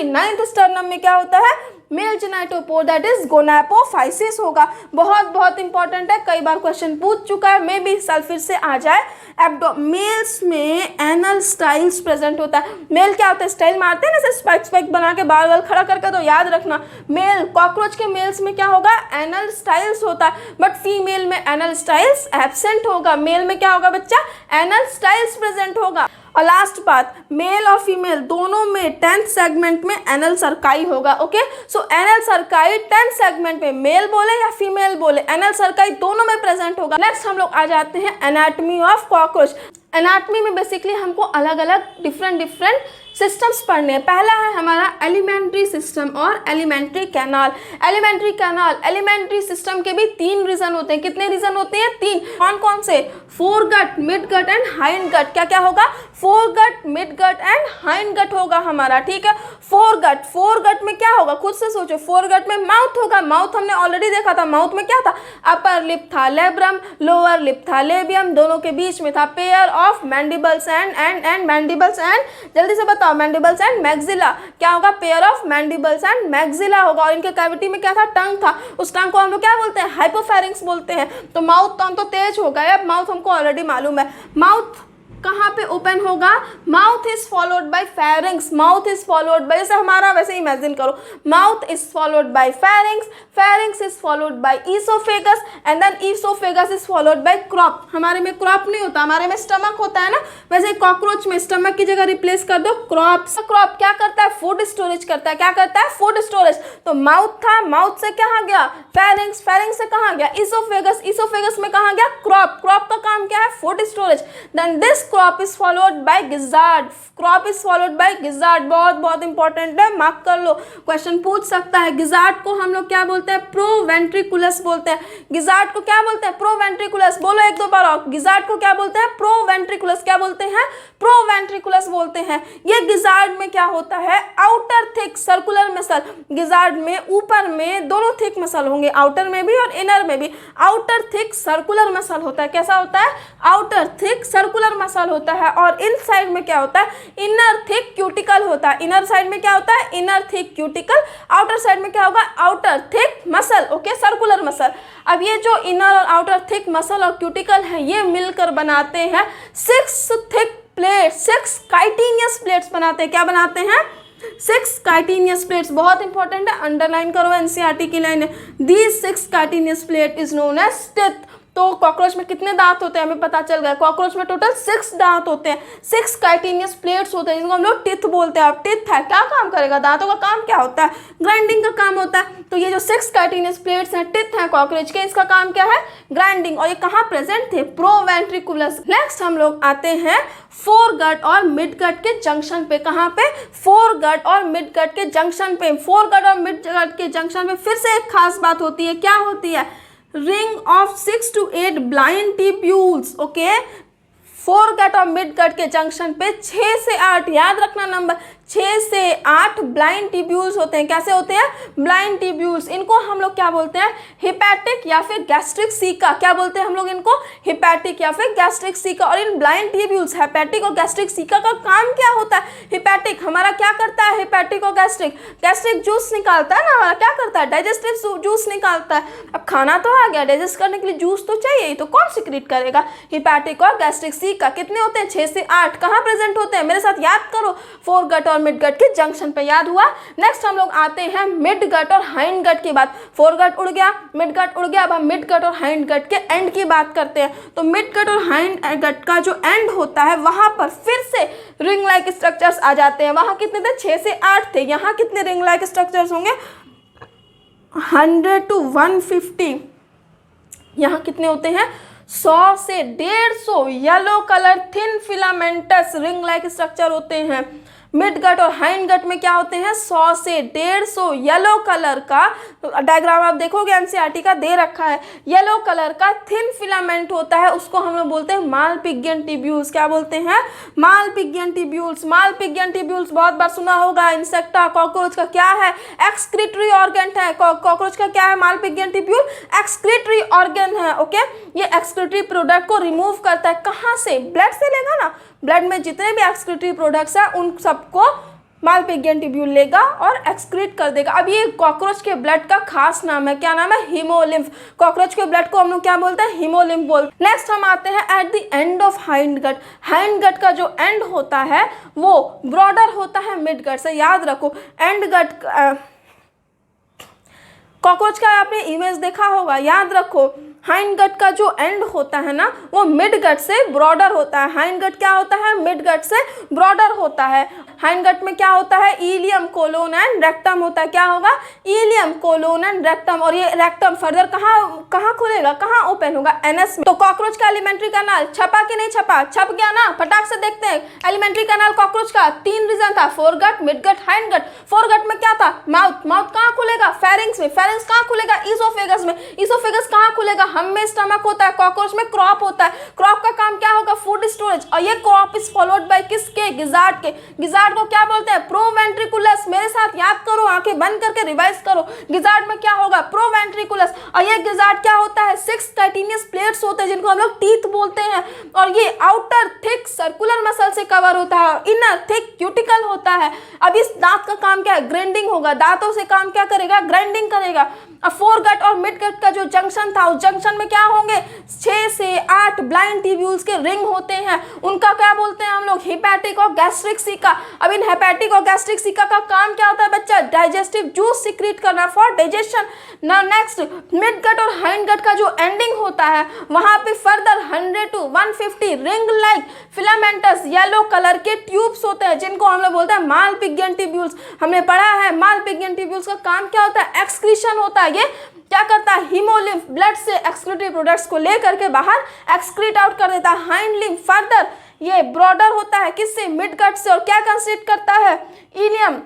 9th स्टर्नम में क्या होता है, मेल जेनाइटोपोर दैट इज गोनापोफाइसिस होगा। बहुत बहुत इंपॉर्टेंट है, कई बार क्वेश्चन पूछ चुका है, मे भी इस साल फिर से आ जाए। मेल्स में एनल स्टाइल्स प्रेजेंट होता है। मेल क्या होता है, स्टाइल मारते हैं ना, जैसे स्पाइक स्पाइक बना के बाल वाल खड़ा करके, तो याद रखना मेल कॉकरोच के मेल्स में क्या होगा, एनल स्टाइल्स होता है। बट फीमेल में एनल स्टाइल्स एब्सेंट होगा। मेल में क्या होगा बच्चा, एनल स्टाइल्स प्रेजेंट होगा। और लास्ट बात, मेल और फीमेल दोनों में 10th सेगमेंट में एनल सर्काई होगा, ओके। सो एनल सर्काई 10th सेगमेंट में, मेल बोले या फीमेल बोले, एनल सर्काई दोनों में प्रेजेंट होगा। नेक्स्ट हम लोग आ जाते हैं एनाटॉमी ऑफ कॉकरोच। एनाटॉमी में बेसिकली हमको अलग अलग डिफरेंट सिस्टम्स पढ़ने हैं। पहला है हमारा एलिमेंट्री सिस्टम और alimentary canal. Alimentary canal, alimentary system के भी 3 रीजन होते हैं। कितने रीजन होते हैं, 3। कौन कौन से, foregut, midgut and hind gut. क्या क्या होगा, foregut, midgut and hind gut होगा हमारा, ठीक है। फोरगट में क्या होगा, खुद से सोचो। फोरगट में माउथ होगा। माउथ हमने ऑलरेडी देखा था, माउथ में क्या था, अपर लिप था लेब्रम, लोअर लिप था लेबियम, दोनों के बीच में था pair of mandibles and mandibles and, जल्दी से बताओ, मैंडिबल्स एंड मैक्सिला। क्या होगा, pair of mandibles and maxilla होगा। और इनके कैविटी में क्या था, टंग था। उस टंग को हम लोग क्या बोलते हैं, हाइपोफेरिंक्स बोलते हैं। तो माउथ तो तेज होगा, अब माउथ हमको ऑलरेडी मालूम है। माउथ कहाँ पे ओपन होगा, mouth is followed by pharynx. Mouth is followed by, जैसे हमारा वैसे इमेजिन करो, mouth is followed by pharynx, pharynx is followed by oesophagus and then oesophagus is followed by crop. हमारे में क्रॉप नहीं होता, हमारे में स्टमक होता है ना, वैसे कॉकरोच में स्टमक की जगह रिप्लेस कर दो क्रॉप। क्रॉप क्या करता है, फूड स्टोरेज करता है। क्या करता है, फूड स्टोरेज। तो माउथ था, माउथ से कहाँ गया, फेरिंग्स, फेरिंग्स से कहाँ गया, ईसोफेगस, ईसोफेगस में कहाँ गया, क्रॉप। क्रॉप का काम क्या है, food storage. Then this crop is followed by gizzard, crop is followed by gizzard, बहुत बहुत इंपॉर्टेंट है, मार्क कर लो, क्वेश्चन पूछ सकता है। गिजार्ड को हम लोग क्या बोलते हैं? प्रोवेंट्रिकुलस बोलते हैं। गिजार्ड को क्या बोलते हैं? प्रोवेंट्रिकुलस। बोलो एक दो बार और, गिजार्ड को क्या बोलते हैं? प्रोवेंट्रिकुलस। क्या बोलते हैं? प्रोवेंट्रिकुलस बोलते हैं। ये गिजार्ड में क्या होता है? Outer thick circular muscle, gizzard में ऊपर में दोनों थिक मसल होंगे, आउटर में भी और इनर में भी। आउटर थिक सर्कुलर मसल होता है, कैसा होता है? आउटर थिक सर्कुलर मसल होता है। और इन साइड में क्या होता है? इनर थिक क्यूटिकल होता है। इनर साइड में क्या होता है? Inner thick cuticle. Outer side में क्या होगा? Outer thick muscle, okay, circular muscle. अब ये जो इनर और आउटर थिक मसल और क्यूटिकल है, ये मिलकर बनाते हैं 6 थिक प्लेट, 6 काइटिनियस प्लेट्स बनाते हैं। क्या बनाते हैं? 6 काइटिनियस प्लेट्स। बहुत इंपॉर्टेंट है, अंडरलाइन करो, एनसीईआरटी की लाइन है। These 6 chitinous plate is known as teeth. तो कॉकरोच में कितने दांत होते हैं हमें पता चल गया, कॉकरोच में टोटल 6 दांत होते हैं, 6 काइटिनियस प्लेट्स होते हैं, जिनको हम लोग टिथ बोलते हैं। अब टिथ है, क्या काम करेगा? दांतों का काम क्या होता है? ग्राइंडिंग का काम होता है। तो ये जो 6 काइटिनियस प्लेट्स हैं, टिथ हैं कॉकरोच के, इसका काम क्या है? ग्राइंडिंग। और ये कहाँ प्रेजेंट थे? प्रोवेंट्रिकुलस। नेक्स्ट हम लोग आते हैं फोरगट और मिडगट के जंक्शन पे। कहाँ पे? फोरगट और मिडगट के जंक्शन पे। फोरगट और मिडगट के जंक्शन पे फिर से एक खास बात होती है, क्या होती है? Ring of 6 to 8 blind tubules, okay. Foregut और मिडगट के जंक्शन पे 6 से 8, याद रखना नंबर, 6 से 8 ब्लाइंड टिब्यूल्स होते हैं। कैसे होते हैं? Blind tubules. इनको हम लोग क्या बोलते हैं? हिपैटिक या फिर गैस्ट्रिक सीका। क्या बोलते हैं हम लोग इनको? हिपैटिक या फिर गैस्ट्रिक सीका। और इन ब्लाइंड टिब्यूल्स, हेपैटिक और गैस्ट्रिक सीका का काम क्या होता है? हिपैटिक हमारा क्या करता है? हिपैटिक और गैस्ट्रिक जूस निकालता है ना हमारा, क्या करता है? डाइजेस्टिव जूस निकालता है। अब खाना तो आ गया, डाइजेस्ट करने के लिए जूस तो चाहिए, तो कौन सिक्रीट करेगा? हिपैटिक और गैस्ट्रिक सीका। कितने होते हैं? 6 से 8। कहाँ प्रेजेंट होते हैं? मेरे साथ याद करो, फोरगट और मिडगट के जंक्शन पे। याद हुआ? नेक्स्ट हम लोग आते हैं मिडगट और हाइंडगट की बात। फोरगट उड़ गया, मिडगट उड़ गया, अब हम मिडगट और हाइंडगट के एंड की बात करते हैं। तो मिडगट और हाइंडगट का जो एंड होता है, वहां पर फिर से रिंग लाइक स्ट्रक्चर्स आ जाते हैं। वहां कितने थे? 6 से 8 थे। यहाँ कितने रिंग लाइक स्ट्रक्चर्स होंगे? 100 to 150। यहाँ कितने होते हैं? 100 से 150 yellow colour thin filamentous ring like structure होते हैं। मिडगट और हाइंडगट में क्या होते हैं? 100 से 150 येलो कलर का, डायग्राम आप देखोगे एनसीईआरटी का दे रखा है, येलो कलर का थिन फिलामेंट होता है, उसको हम लोग बोलते हैं मालपिगियन टिब्यूल्स। क्या बोलते हैं? Malpighian tubules. मालपिगियन टिब्यूल्स बहुत बार सुना होगा। इंसेक्टा कॉकरोच का क्या है? एक्सक्रीटरी ऑर्गन है। कॉकरोच का क्या है? मालपिगियन टिब्यूल एक्सक्रीटरी ऑर्गन है, ओके। ये एक्सक्रीटरी प्रोडक्ट को रिमूव करता है। कहाँ से? ब्लड से लेगा ना, ब्लड में जितने भी एक्सक्रीटरी प्रोडक्ट्स हैं उन सबको मालपिगियन टिब्यूल लेगा और एक्सक्रीट कर देगा। अब ये कॉकरोच के ब्लड का खास नाम है, क्या नाम है? हीमोलिम्फ। कॉकरोच के ब्लड को हम लोग क्या बोलते हैं? हीमोलिम्फ बोलते हैं। नेक्स्ट हम आते हैं at the end of hindgut. Hindgut का जो एंड होता है वो ब्रॉडर होता है मिडगट से। याद रखो, एंडगट कॉकरोच का आपने इमेज देखा होगा, याद रखो। हाइंडगट का जो एंड होता है ना, वो मिडगट से ब्रॉडर होता है। हाइंडगट क्या होता है? मिडगट से ब्रॉडर होता है। हाइंडगट में क्या होता है? इलियम, कोलोन एंड रेक्टम होता है। क्या होगा? Ileum, colon and rectum. और ये रेक्टम फर्दर कहाँ खुलेगा, कहाँ ओपन होगा? एनएस में। तो कॉकरोच का एलिमेंट्री कैनाल छपा कि नहीं छपा? छप गया ना, फटाक से देखते हैं। एलिमेंट्री कैनाल कॉकरोच का 3 रीजन था, फोरगट, मिडगट, हाइंडगट। फोरगट में क्या था? माउथ। माउथ कहाँ खुलेगा? फेरिंग्स में। फेरिंग्स कहाँ खुलेगा? ईसोफेगस में। ईसोफेगस कहाँ खुलेगा? हम में स्टमक होता है, कॉकरोच में क्रॉप होता है। क्रॉप का काम क्या होगा? Food storage. और ये क्रॉप इज फॉलोड बाय किसके? गिजार्ड के। गिजार्ड को क्या बोलते हैं? प्रोवेंट्रिकुलस। मेरे साथ याद करो, आंखें बंद करके रिवाइज करो। गिजार्ड में क्या होगा? प्रोवेंट्रिकुलस। और ये गिजार्ड क्या होता है? 6 काइटिनियस प्लेट्स होते हैं, जिनको हम लोग टीथ बोलते हैं। और ये आउटर थिक सर्कुलर मसल से कवर होता है, इनर थिक क्यूटिकल होता है। अब इस दांत का काम क्या है? ग्राइंडिंग होगा। दांतों से काम क्या करेगा? ग्राइंडिंग करेगा। अब फोरगट और मिडगट का जो जंक्शन था, उस जंक्शन में क्या होंगे? 6 से 8 ब्लाइंड टिब्यूल्स के रिंग होते हैं। उनका क्या बोलते हैं हम लोग? हिपैटिक और गैस्ट्रिक सीका। अब इन हेपैटिक और गैस्ट्रिक सीका का काम क्या होता है बच्चा? डाइजेस्टिव जूस सिक्रीट करना for digestion. Now next, midgut और हाइंडगट का जो एंडिंग होता है, वहां पे further 100 to 150 ring like filamentous yellow colour के ट्यूब्स होते हैं, जिनको हम लोग बोलते हैं मालपिगियन टिब्यूल्स। हमने पढ़ा है मालपिगियन टिब्यूल्स का काम क्या होता है? एक्सक्रीशन होता है। ये क्या करता है? हीमोलिम्फ ब्लड से एक्सक्रीटरी प्रोडक्ट्स को लेकर के बाहर एक्सक्रीट आउट कर देता है। हाइंड लिम्फ फर्दर ये ब्रॉडर होता है किससे, मिड गट से, और क्या कंसिस्ट करता है, ileum,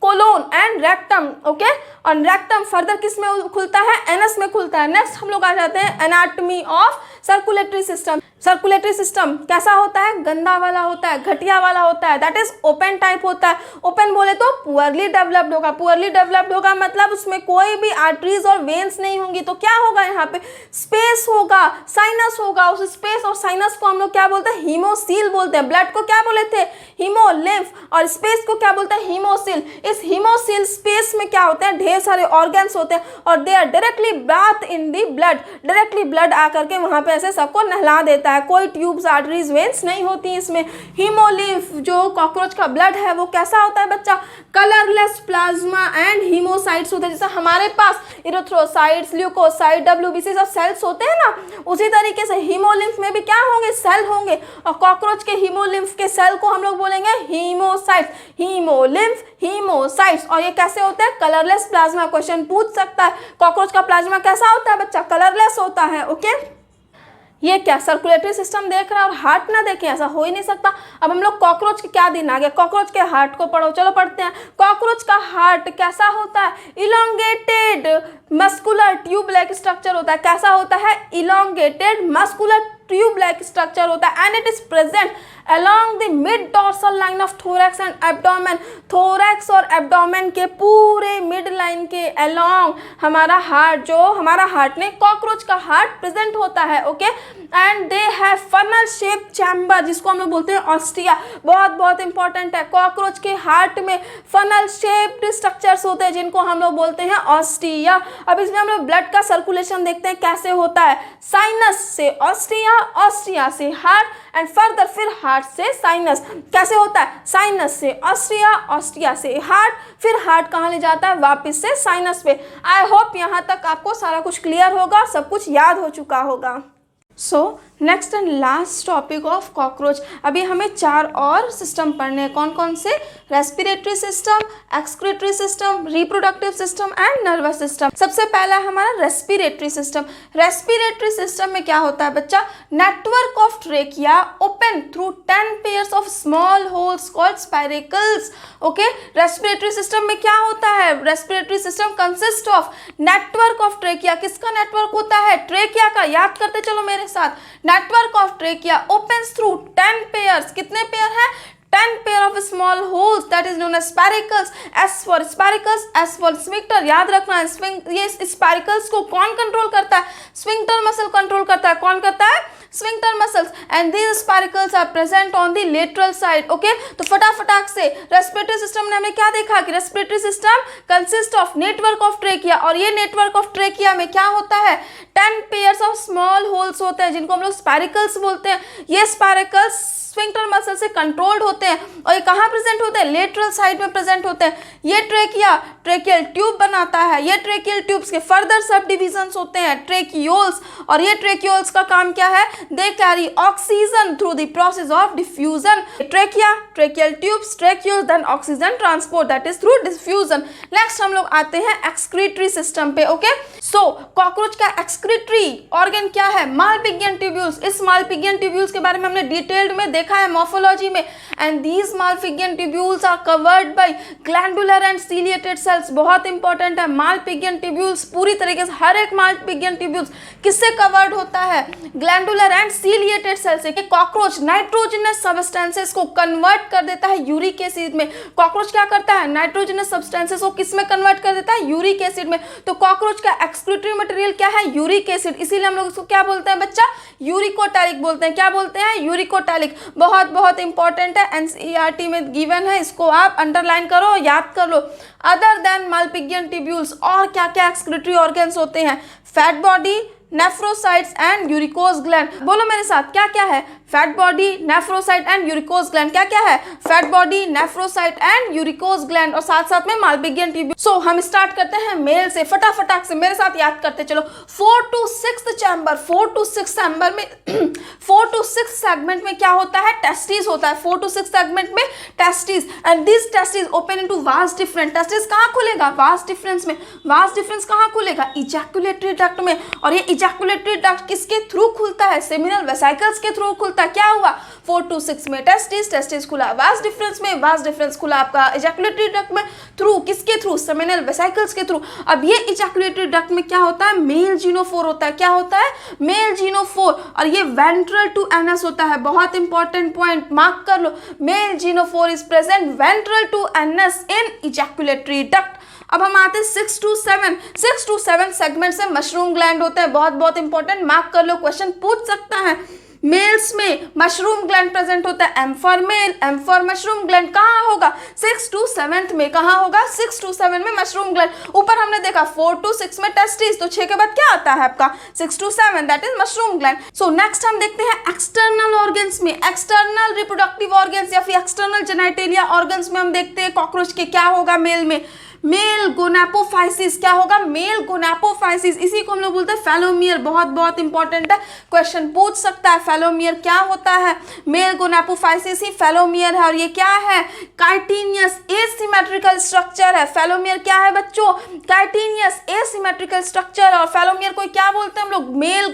colon and rectum, okay. और रेक्टम फर्दर किस में खुलता है, एनस में खुलता है। नेक्स्ट हम लोग आ जाते हैं anatomy of circulatory system. Circulatory system कैसा होता है, गंदा वाला होता है, घटिया वाला होता है, दैट इज ओपन टाइप होता है। ओपन बोले तो पुअरली डेवलप्ड होगा। पुअरली डेवलप्ड होगा मतलब उसमें कोई भी आर्टरीज और वेन्स नहीं होंगी, तो क्या होगा, यहाँ पे स्पेस होगा, साइनस होगा। उस स्पेस और साइनस को हम लोग क्या बोलते हैं, हीमोसील बोलते हैं। ब्लड को क्या बोले थे, हीमोलिम्फ, और स्पेस को क्या बोलते हैं, हीमोसील। इस हीमोसील स्पेस में क्या होते हैं, ढेर सारे ऑर्गन्स होते हैं, और they are directly bathe in the blood. Directly blood आकर के वहां पे ऐसे सबको नहला देता है, कोई ट्यूब्स, आर्टरीज, वेन्स नहीं होती इसमें। हीमोलिम्फ जो कॉकरोच का ब्लड है वो कैसा होता है बच्चा, कलरलेस प्लाज्मा एंड हीमोसाइट्स होते हैं। जैसे हमारे पास इरिथ्रोसाइट्स, ल्यूकोसाइट, डब्ल्यूबीसी सब सेल्स होते हैं ना, उसी तरीके से हीमोलिम्फ में भी क्या होंगे, सेल होंगे। और कॉकरोच के हीमोलिम्फ के सेल को हम लोग बोलेंगे हीमोसाइट्स। हीमोलिम्फ, हीमोसाइट्स। और ये कैसे होते हैं, कलरलेस प्लाज्मा। क्वेश्चन पूछ सकता है कॉकरोच का प्लाज्मा कैसा होता है बच्चा, कलरलेस होता है, ओके। ये क्या सर्कुलेटरी सिस्टम देख रहा है और हार्ट ना देखें, ऐसा हो ही नहीं सकता। अब हम लोग कॉकरोच के क्या दिन आ गया, कॉकरोच के हार्ट को पढ़ो, चलो पढ़ते हैं। कॉकरोच का हार्ट कैसा होता है, elongated muscular tube like structure होता है। कैसा होता है, elongated muscular tube like structure होता है, and it is present along the mid dorsal line of thorax and abdomen। thorax और abdomen के पूरे मिड लाइन के along हमारा हार्ट, जो हमारा हार्ट ने कॉकरोच का हार्ट प्रेजेंट होता है, okay. And they have funnel shape chamber, जिसको हम लोग बोलते हैं ऑस्टिया। बहुत बहुत इंपॉर्टेंट है, कॉकरोच के हार्ट में फनल शेप्ड स्ट्रक्चर्स होते हैं जिनको हम लोग बोलते हैं ऑस्टिया। अब इसमें हम लोग ब्लड का सर्कुलेशन देखते हैं कैसे होता है, साइनस से ऑस्टिया, ऑस्टिया से हार्ट, एंड फर्दर फिर हार्ट से साइनस। कैसे होता है, साइनस से ऑस्टिया, ऑस्टिया से हार्ट, फिर हार्ट कहाँ ले जाता है, वापस से साइनस पे। आई होप यहाँ तक आपको सारा कुछ क्लियर होगा, सब कुछ याद हो चुका होगा। So next and last topic of cockroach. अभी हमें 4 और सिस्टम पढ़ने हैं, कौन कौन से, respiratory system, excretory system, reproductive system and nervous system. सबसे पहला है हमारा रेस्पिरेटरी सिस्टम। रेस्पिरेटरी सिस्टम में क्या होता है बच्चा, network of trachea open through 10 pairs of small holes called spiracles, okay. Respiratory system में क्या होता है, respiratory system consist of network of trachea. किसका नेटवर्क होता है, ट्रेकिया का। याद करते चलो मेरे साथ, network of trachea opens through 10 pairs, कितने पेयर है, 10 pair of small holes, that is known as spiracles. S for spiracles, S for sphincter. याद रखना है, ये स्पैरिकल्स को कौन कंट्रोल करता है, स्फिंक्टर मसल कंट्रोल करता है। कौन करता है, sphincter muscles, and these spiracles are present on the lateral side, okay. तो फटाफटाक से रेस्पिरेटरी सिस्टम ने हमने क्या देखा कि respiratory system consist of network of trachea, और ये नेटवर्क ऑफ ट्रेकिया में क्या होता है, 10 पेयर्स ऑफ स्मॉल होल्स होते हैं जिनको हम लोग स्पैरिकल्स बोलते हैं। ये स्पैरिकल्स स्फिंक्टर मसल से कंट्रोल्ड होते हैं, और ये कहाँ प्रेजेंट होते हैं, लेटरल साइड में प्रेजेंट होते हैं। ये ट्रेकिया ट्रेकियल ट्यूब बनाता है, ये ट्रेकियल ट्यूब्स के फर्दर सब डिविजन्स होते हैं, ट्रेकियोल्स। और ये ट्रेकियोल्स का काम क्या है, they carry oxygen through the process of diffusion. Trachea, tracheal tubes, tracheoles, then oxygen transport, that is through diffusion. Next हम लोग आते हैं एक्सक्रीटरी सिस्टम पे, ओके। सो कॉकरोच का एक्सक्रीटरी ऑर्गन क्या है, मालपिगियन ट्यूब्यूल्स। इस मालपिगियन ट्यूब्यूल्स के बारे में हमने डिटेल्ड में देखा है मॉर्फोलॉजी में, and these Malpighian tubules are covered by glandular and ciliated cells. बहुत इंपॉर्टेंट है, मालपिगियन ट्यूब्यूल्स पूरी तरीके से, हर एक मालपिगियन ट्यूब्यूल्स किससे कवर्ड होता है, ग्लैंडुलर एंड सीलिएटेड सेल्स से। कॉकरोच नाइट्रोजनस सब्सटेंसेस को कन्वर्ट कर देता है यूरिक एसिड में। कॉकरोच क्या करता है, नाइट्रोजनस सब्सटेंसेस को किस में कन्वर्ट कर देता है, यूरिक एसिड में। तो कॉकरोच का एक्सक्रीटरी मटेरियल क्या है, यूरिक एसिड। इसीलिए हम लोग इसको क्या बोलते हैं बच्चा, यूरिकोटैलिक बोलते हैं। क्या बोलते हैं, यूरिकोटैलिक। बहुत बहुत इंपॉर्टेंट है, एनसीईआरटी में गिवन है, इसको आप अंडरलाइन करो, याद कर लो। अदर देन मालपिगियन ट्यूब्यूल्स और क्या क्या एक्सक्रीटरी ऑर्गन्स होते हैं, fat body, nephrocytes and uricose gland. बोलो मेरे साथ, क्या क्या है, fat body, nephrocyte and uricose gland. क्या क्या है, fat body, nephrocyte and uricose gland, और साथ साथ में मालपिगियन ट्यूब्यूल। सो हम स्टार्ट करते हैं मेल से, फटाफटाक से मेरे साथ याद करते चलो। 4 to 6 चैम्बर, 4 to 6 चैम्बर में 4 to 6 सेगमेंट में क्या होता है, टेस्टिस होता है। 4 to 6 सेगमेंट में testis, and this testis open into vast different. Testis कहाँ खुलेगा, वास्ट डिफरेंस में। वास्ट डिफरेंस कहाँ खुलेगा, इजैकुलेटरी डक्ट में। और ये इजैकुलेटरी डक्ट किसके थ्रू खुलता है, सेमिनल वेसिकल्स के थ्रू खुलता है। होता है, क्या हुआ 4 to 6 में टेस्टिस, टेस्टिस खुला वास डिफरेंस में, वास डिफरेंस खुला आपका इजैकुलेटरी डक्ट में, थ्रू किसके थ्रू, सेमिनल वेसिकल्स के थ्रू। अब ये इजैकुलेटरी डक्ट में क्या होता है, मेल जीनोफोर होता है, क्या होता है, मेल जीनोफोर, और ये वेंट्रल टू एनस होता है, बहुत इंपॉर्टेंट पॉइंट मार्क कर लो, male genophore is present ventral to anus in ejaculatory duct. अब हम आते हैं 6 to 7 सेगमेंट से मशरूम ग्लैंड होता है, बहुत बहुत इंपॉर्टेंट मार्क कर लो, क्वेश्चन पूछ सकता है। मेल्स में मशरूम ग्लैंड प्रेजेंट होता है, M for male, M for mushroom gland कहाँ होगा 6 to 7 में, कहाँ होगा 6 to 7 में मशरूम ग्लैंड। ऊपर हमने देखा 4 to 6 में टेस्टिस, तो 6 के बाद क्या आता है आपका 6 to 7, that is mushroom gland. So next हम देखते हैं एक्सटर्नल ऑर्गन्स में, एक्सटर्नल रिप्रोडक्टिव ऑर्गन्स या फिर एक्सटर्नल जेनिटेलिया ऑर्गन्स में हम देखते हैं कॉकरोच के क्या होगा मेल में, मेल गोनापोफाइसिस, क्या होगा मेल गोनापोफाइसिस, इसी को हम लोग बोलते हैं फेलोमियर, बहुत बहुत इंपॉर्टेंट है, क्वेश्चन पूछ सकता है फेलोमियर क्या होता है, मेल गोनापोफाइसिस ही फेलोमियर है, और ये क्या है काइटिनियस एसिमेट्रिकल स्ट्रक्चर है। फेलोमियर क्या है बच्चों, काइटिनियस एसिमेट्रिकल स्ट्रक्चर, और फेलोमियर को क्या बोलते हैं हम लोग, मेल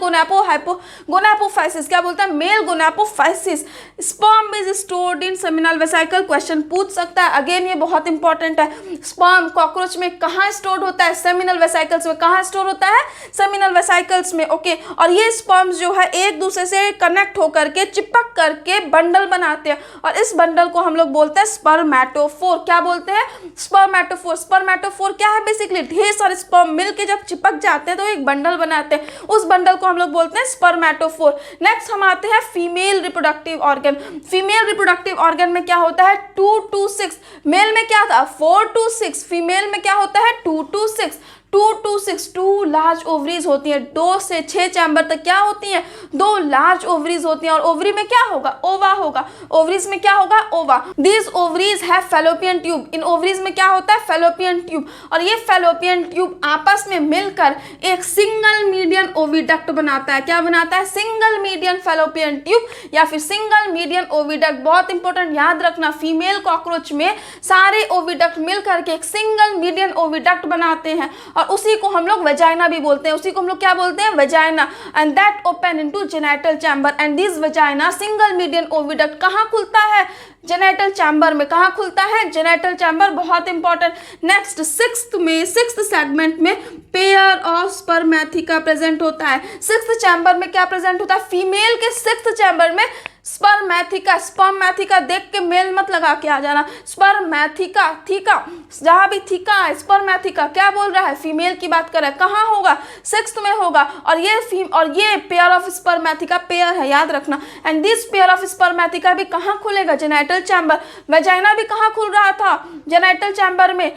गोनापोफाइसिस, क्या बोलते हैं male gonapophysis. Sperm is stored in seminal vesicle, question पूछ सकता है, अगेन ये बहुत इंपॉर्टेंट है, स्पर्म कॉकरोच में कहाँ स्टोर होता है, सेमिनल वेसिकल्स में, कहाँ स्टोर होता है सेमिनल वेसिकल्स में, ओके। और ये स्पर्म्स जो है एक दूसरे से कनेक्ट होकर के चिपक करके बंडल बनाते हैं, और इस बंडल को हम लोग बोलते हैं स्पर्मेटोफोर, क्या बोलते हैं स्पर्मेटोफोर। स्पर्मेटोफोर क्या है बेसिकली, ढेर सारे स्पर्म मिलके जब चिपक जाते हैं तो एक बंडल बनाते हैं, उस बंडल को हम लोग बोलते हैं स्पर्मेटोफोर। नेक्स्ट हम आते हैं female reproductive organ. Female reproductive organ में क्या होता है 2 to 6, मेल में क्या था 4 to 6, फीमेल में क्या होता है 2 to 6, 2 to 6, 2 लार्ज ओवरीज होती हैं, 2 से 6 चैम्बर तक क्या होती हैं 2 लार्ज ओवरीज होती हैं, और ओवरी में क्या होगा ओवा होगा, ओवरीज में क्या होगा ओवा। दीज ओवरीज है फेलोपियन ट्यूब, इन ओवरीज में क्या होता है फेलोपियन ट्यूब, और ये फेलोपियन ट्यूब आपस में मिलकर एक सिंगल मीडियन ओविडक्ट बनाता है, क्या बनाता है सिंगल मीडियन फेलोपियन ट्यूब या फिर सिंगल मीडियन ओविडक्ट। बहुत इंपॉर्टेंट याद रखना, फीमेल कॉकरोच में सारे ओविडक्ट मिलकर के एक सिंगल मीडियन ओविडक्ट बनाते हैं, और उसी को हम लोग वेजाइना भी बोलते हैं, उसी को हम लोग क्या बोलते हैं vagina, and that open into genital chamber, and this vagina single median oviduct कहाँ खुलता है जेनिटल चैम्बर में, कहाँ खुलता है जेनिटल चैम्बर, बहुत इंपॉर्टेंट। नेक्स्ट सिक्स्थ सेगमेंट में पेयर ऑफ स्पर्मेथिका प्रेजेंट होता है। सिक्स्थ चैम्बर में क्या प्रेजेंट होता है, फीमेल के सिक्स्थ चैम्बर में स्पर्मेथिका, स्पर्मेथिका देख के मेल मत लगा के आ जाना, स्पर्मेथिका, थीका जहाँ भी थीका है स्पर्मेथिका क्या बोल रहा है फीमेल की बात कर रहा है, कहाँ होगा सिक्स्थ में होगा, और ये पेयर ऑफ स्पर्मेथिका पेयर है याद रखना, and this pair of spermatheca भी कहाँ खुलेगा जेनिटल चैम्बर। वेजाइना भी कहाँ खुल रहा था जेनिटल चैम्बर में,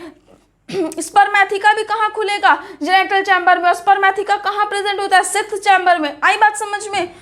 स्पर्मेथिका भी कहाँ खुलेगा जेनिटल चैम्बर में, और स्पर्मेथिका कहाँ प्रेजेंट होता है सिक्स्थ चैम्बर में। आई बात समझ में।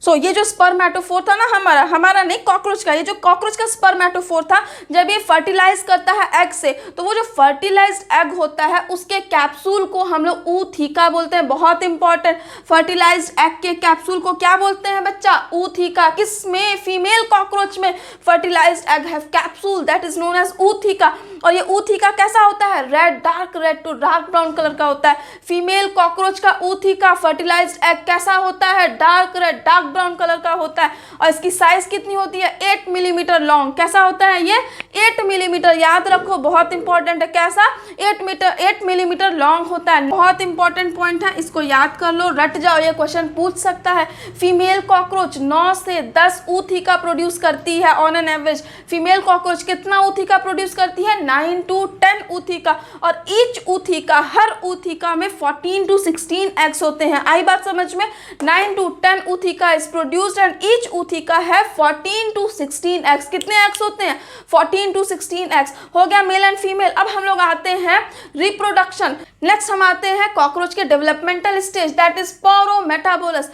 सो ये जो स्पर्मेटोफोर था ना हमारा नहीं कॉकरोच का, ये जो कॉकरोच का स्पर्मेटोफोर था, जब ये फर्टिलाइज करता है एग से, तो वो जो फर्टिलाइज्ड एग होता है उसके कैप्सूल को हम लोग ऊथीका बोलते हैं, बहुत इंपॉर्टेंट। फर्टिलाइज्ड एग के कैप्सूल को क्या बोलते हैं बच्चा ऊथीका। किसमें फीमेल कॉकरोच में फर्टिलाइज्ड एग है capsule, that is known as ootheca. और ये ऊथीका कैसा होता है red, dark red to dark brown colour का होता है। फीमेल कॉकरोच का ऊथीका फर्टिलाइज्ड एग कैसा होता है dark red dark brown colour का होता है, और इसकी साइज कितनी होती है 8 मिलीमीटर लॉन्ग। कैसा होता है ये 8 मिलीमीटर, याद रखो बहुत इंपॉर्टेंट है, कैसा 8 मिलीमीटर लॉन्ग होता है, बहुत इंपॉर्टेंट पॉइंट है, इसको याद कर लो रट जाओ, ये क्वेश्चन पूछ सकता है। फीमेल कॉकरोच 9 से 10 ऊथीका प्रोड्यूस करती है on an average. Female cockroach कितना ऊथीका प्रोड्यूस करती है 9 to 10 ऊथीका, और ईच ऊथीका हर ऊथीका में 14 to 16 एग्स होते हैं। आई बात समझ में, 9 to 10 ootheca is produced and each ootheca है 14 to 16 एग्स। कितने एग्स होते हैं 14 to 16 एग्स। हो गया मेल एंड फीमेल। अब हम लोग आते हैं रिप्रोडक्शन। नेक्स्ट हम आते हैं कॉकरोच के developmental stage, that is पोरोमेटाबोलस।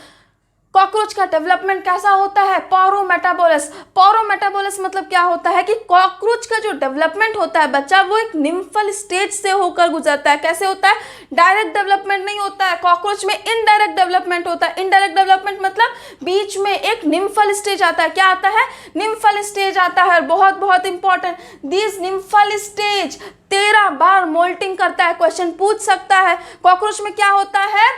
Cockroach का डेवलपमेंट कैसा होता है पोरोमेटाबोलस। पोरोमेटाबोलस मतलब क्या होता है कि कॉकरोच का जो डेवलपमेंट होता है बच्चा वो एक निम्फल स्टेज से होकर गुजरता है। कैसे होता है डायरेक्ट डेवलपमेंट नहीं होता है, कॉकरोच में इनडायरेक्ट डेवलपमेंट होता है। इनडायरेक्ट डेवलपमेंट मतलब बीच में एक निम्फल स्टेज आता है। क्या आता है निम्फल स्टेज आता है, बहुत बहुत इंपॉर्टेंट। दिस निम्फल स्टेज 13 बार मोल्टिंग करता है, क्वेश्चन पूछ सकता है। कॉकरोच में क्या होता है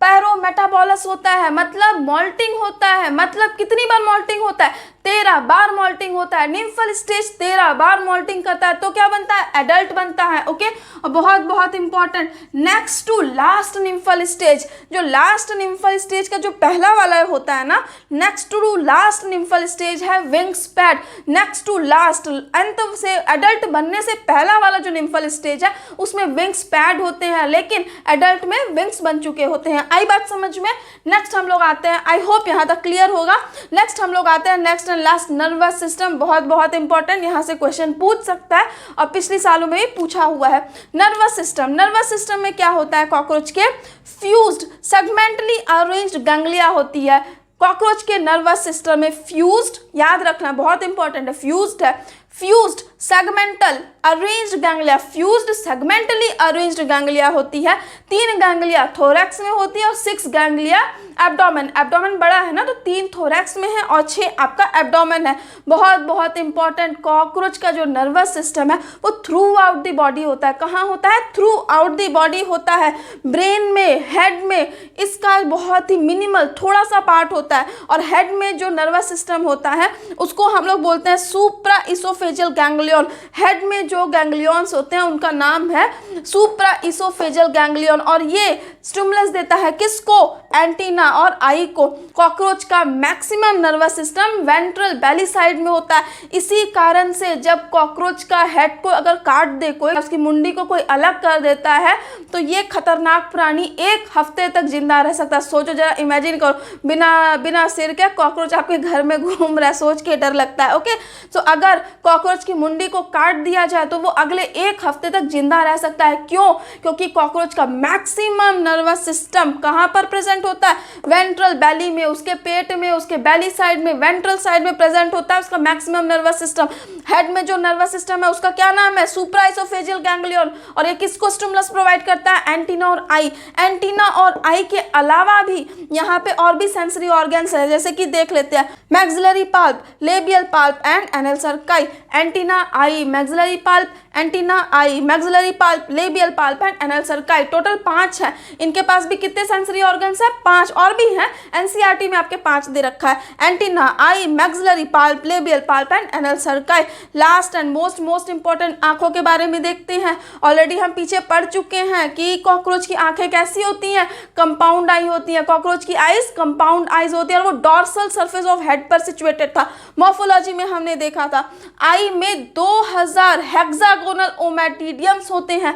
पैरोमेटाबॉलस होता है मतलब मॉल्टिंग होता है, मतलब कितनी बार मॉल्टिंग होता है, 13 बार मॉल्टिंग होता है। निम्फल स्टेज 13 बार मॉल्टिंग करता है तो क्या बनता है, एडल्ट बनता है। ओके, और बहुत बहुत important, next to last nymphal stage, जो लास्ट निम्फल स्टेज का जो पहला वाला होता है ना, next to last nymphal stage है wings pad. Next to last, अंत से एडल्ट बनने से पहला वाला जो निम्फल स्टेज है उसमें विंग्स पैड होते हैं, लेकिन एडल्ट में विंग्स बन चुके होते हैं। आई बात समझ में। नेक्स्ट हम लोग आते हैं, आई होप यहाँ तक क्लियर होगा। नेक्स्ट हम लोग आते हैं next and last, nervous system. बहुत बहुत इंपॉर्टेंट, यहाँ से क्वेश्चन पूछ सकता है और पिछले सालों में भी पूछा हुआ है। नर्वस सिस्टम, नर्वस सिस्टम में क्या होता है, कॉकरोच के फ्यूज्ड सेगमेंटली अरेंज्ड गैंग्लिया होती है। कॉकरोच के नर्वस सिस्टम में फ्यूज्ड, याद रखना बहुत इंपॉर्टेंट है, फ्यूज्ड है, fused segmental arranged ganglia, fused segmentally arranged ganglia होती है। 3 गैंग्लिया थोरैक्स में होती है और 6 गैंग्लिया एब्डोमेन, एब्डोमेन बड़ा है ना तो 3 थोरैक्स में है और 6 आपका एब्डोमेन है। बहुत बहुत इंपॉर्टेंट, कॉकरोच का जो नर्वस सिस्टम है वो थ्रू आउट द बॉडी होता है। कहाँ होता है, थ्रू आउट द बॉडी होता है, ब्रेन में, हेड में इसका बहुत ही मिनिमल थोड़ा सा पार्ट होता है। और हेड में जो नर्वस सिस्टम होता है उसको हम लोग बोलते हैं सुप्रा इसोफेजियल गैंग्लियन। हेड में जो गैंग्लियंस होते हैं उनका नाम है सुप्रा इसोफेजियल गैंग्लियन, और ये स्टिमुलस देता है किसको, एंटीना और आई को। कॉकरोच का मैक्सिमम नर्वस सिस्टम वेंट्रल बेली साइड में होता है। इसी कारण से जब कॉकरोच का हेड को अगर काट दे कोई, उसकी मुंडी को कोई अलग कर देता है तो ये खतरनाक प्राणी 1 हफ्ते तक जिंदा रह सकता है। सोचो जरा, इमेजिन करो, बिना सिर के कॉकरोच आपके घर में घूम रहा है, सोच के डर लगता है। ओके, तो अगर कॉकरोच की मुंडी को काट दिया जाए तो वो अगले 1 हफ्ते तक जिंदा रह सकता है। क्यों, क्योंकि कॉकरोच का मैक्सिमम नर्वस सिस्टम कहाँ पर प्रेजेंट होता है, वेंट्रल बेली में, उसके पेट में, उसके बेली साइड में, वेंट्रल साइड में प्रेजेंट होता है उसका मैक्सिमम नर्वस सिस्टम। हेड में जो नर्वस सिस्टम है उसका क्या नाम है, सुप्रा इसोफेजियल गैंग्लियन, और ये किसको स्टिमुलस प्रोवाइड करता है, एंटीना और आई। एंटीना और आई के अलावा भी यहाँ पे और भी सेंसरी ऑर्गन्स है, जैसे कि देख लेते हैं, maxillary palp, labial palp and anal cerci. Antenna, eye, maxillary palp, antenna, eye, maxillary palp, labial palp and anal cerci, total 5 है। इनके पास भी कितने सेंसरी ऑर्गन्स है, 5 और भी हैं, एनसीईआरटी में आपके 5 दे रखा है। Antenna, eye, maxillary palp, labial palp and anal cerci. Last and most important, आंखों के बारे में देखते हैं। ऑलरेडी हम पीछे पढ़ चुके हैं कि कॉकरोच की आंखें कैसी होती हैं, कंपाउंड आई होती है। कॉकरोच की आईज कंपाउंड आईज होती है और वो डॉर्सल सरफेस ऑफ हेड पर सिचुएटेड था। मॉर्फोलॉजी में हमने देखा था आई में 2000 हेक्सागोनल ओमैटिडियम्स होते हैं।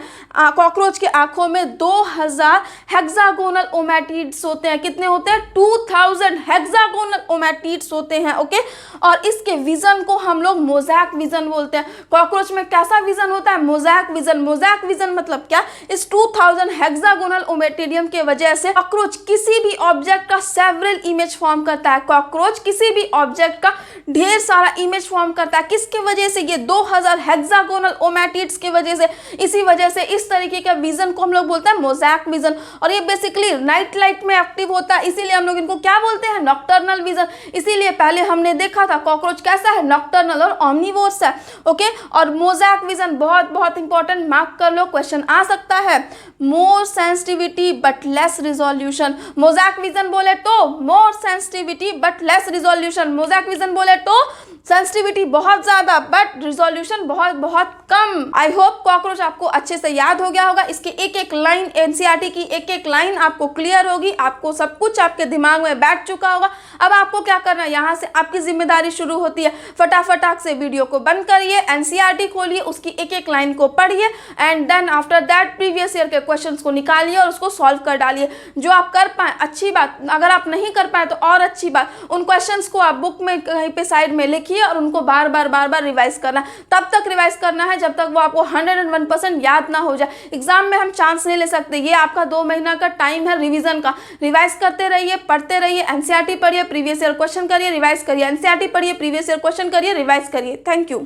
कॉकरोच की आंखों में 2000 हेक्सागोनल ओमैटिड्स होते हैं। कितने होते हैं, 2000 हेक्सागोनल ओमैटिड्स होते हैं। ओके, और इसके विजन को हम लोग मोज़ैक विजन बोलते हैं। कॉकरोच में कैसा विजन होता है, मोज़ैक विजन। मोज़ैक विजन मतलब क्या, इस 2000 हेक्सागोनल ओमैटिडियम के वजह से कॉकरोच किसी भी ऑब्जेक्ट का सेवरल इमेज फॉर्म करता है। कॉकरोच किसी भी ऑब्जेक्ट का ढेर सारा इमेज फॉर्म करता है। किसके वजह से, ये 2000 हेक्सागोनल ओमैटिड्स की वजह से। इसी वजह से इस तरीके का विजन को हम लोग बोलते हैं मोज़ैक विजन, और ये बेसिकली नाइट लाइट में एक्टिव होता है, इसीलिए हम लोग इनको क्या बोलते हैं, नॉक्टर्नल विजन। इसीलिए पहले हमने देखा था कॉकरोच कैसा है, नॉक्टर्नल और ऑमनीवोरस है। ओके, और मोज़ैक विजन बहुत इंपॉर्टेंट, मार्क कर लो, क्वेश्चन आ सकता है। More sensitivity but less resolution. Mosaic vision बोले तो more sensitivity but less resolution. Mosaic vision बोले तो सेंसिटिविटी बहुत ज़्यादा बट रिजोल्यूशन बहुत कम। आई होप कॉकरोच आपको अच्छे से याद हो गया होगा। इसकी एक लाइन, एनसीईआरटी की एक लाइन आपको क्लियर होगी, आपको सब कुछ आपके दिमाग में बैठ चुका होगा। अब आपको क्या करना है, यहाँ से आपकी जिम्मेदारी शुरू होती है। फटाफट से वीडियो को बंद करिए, एनसीईआरटी खोलिए, उसकी एक लाइन को पढ़िए and then after that previous year के क्वेश्चंस को निकालिए और उसको सॉल्व कर डालिए। जो आप कर पाए अच्छी बात, अगर आप नहीं कर पाए तो और अच्छी बात। उन क्वेश्चंस को आप बुक में कहीं पे साइड में लिखिए और उनको बार बार रिवाइज करना। तब तक रिवाइज करना है जब तक वो आपको 101% याद ना हो जाए। एग्जाम में हम चांस नहीं ले सकते, ये आपका 2 महीना का टाइम है रिवीजन का। रिवाइज करते रहिए, पढ़ते रहिए, एनसीईआरटी पढ़िए, प्रीवियस ईयर क्वेश्चन करिए, रिवाइज करिए, एनसीईआरटी पढ़िए, प्रीवियस ईयर क्वेश्चन करिए, रिवाइज करिए। Thank you.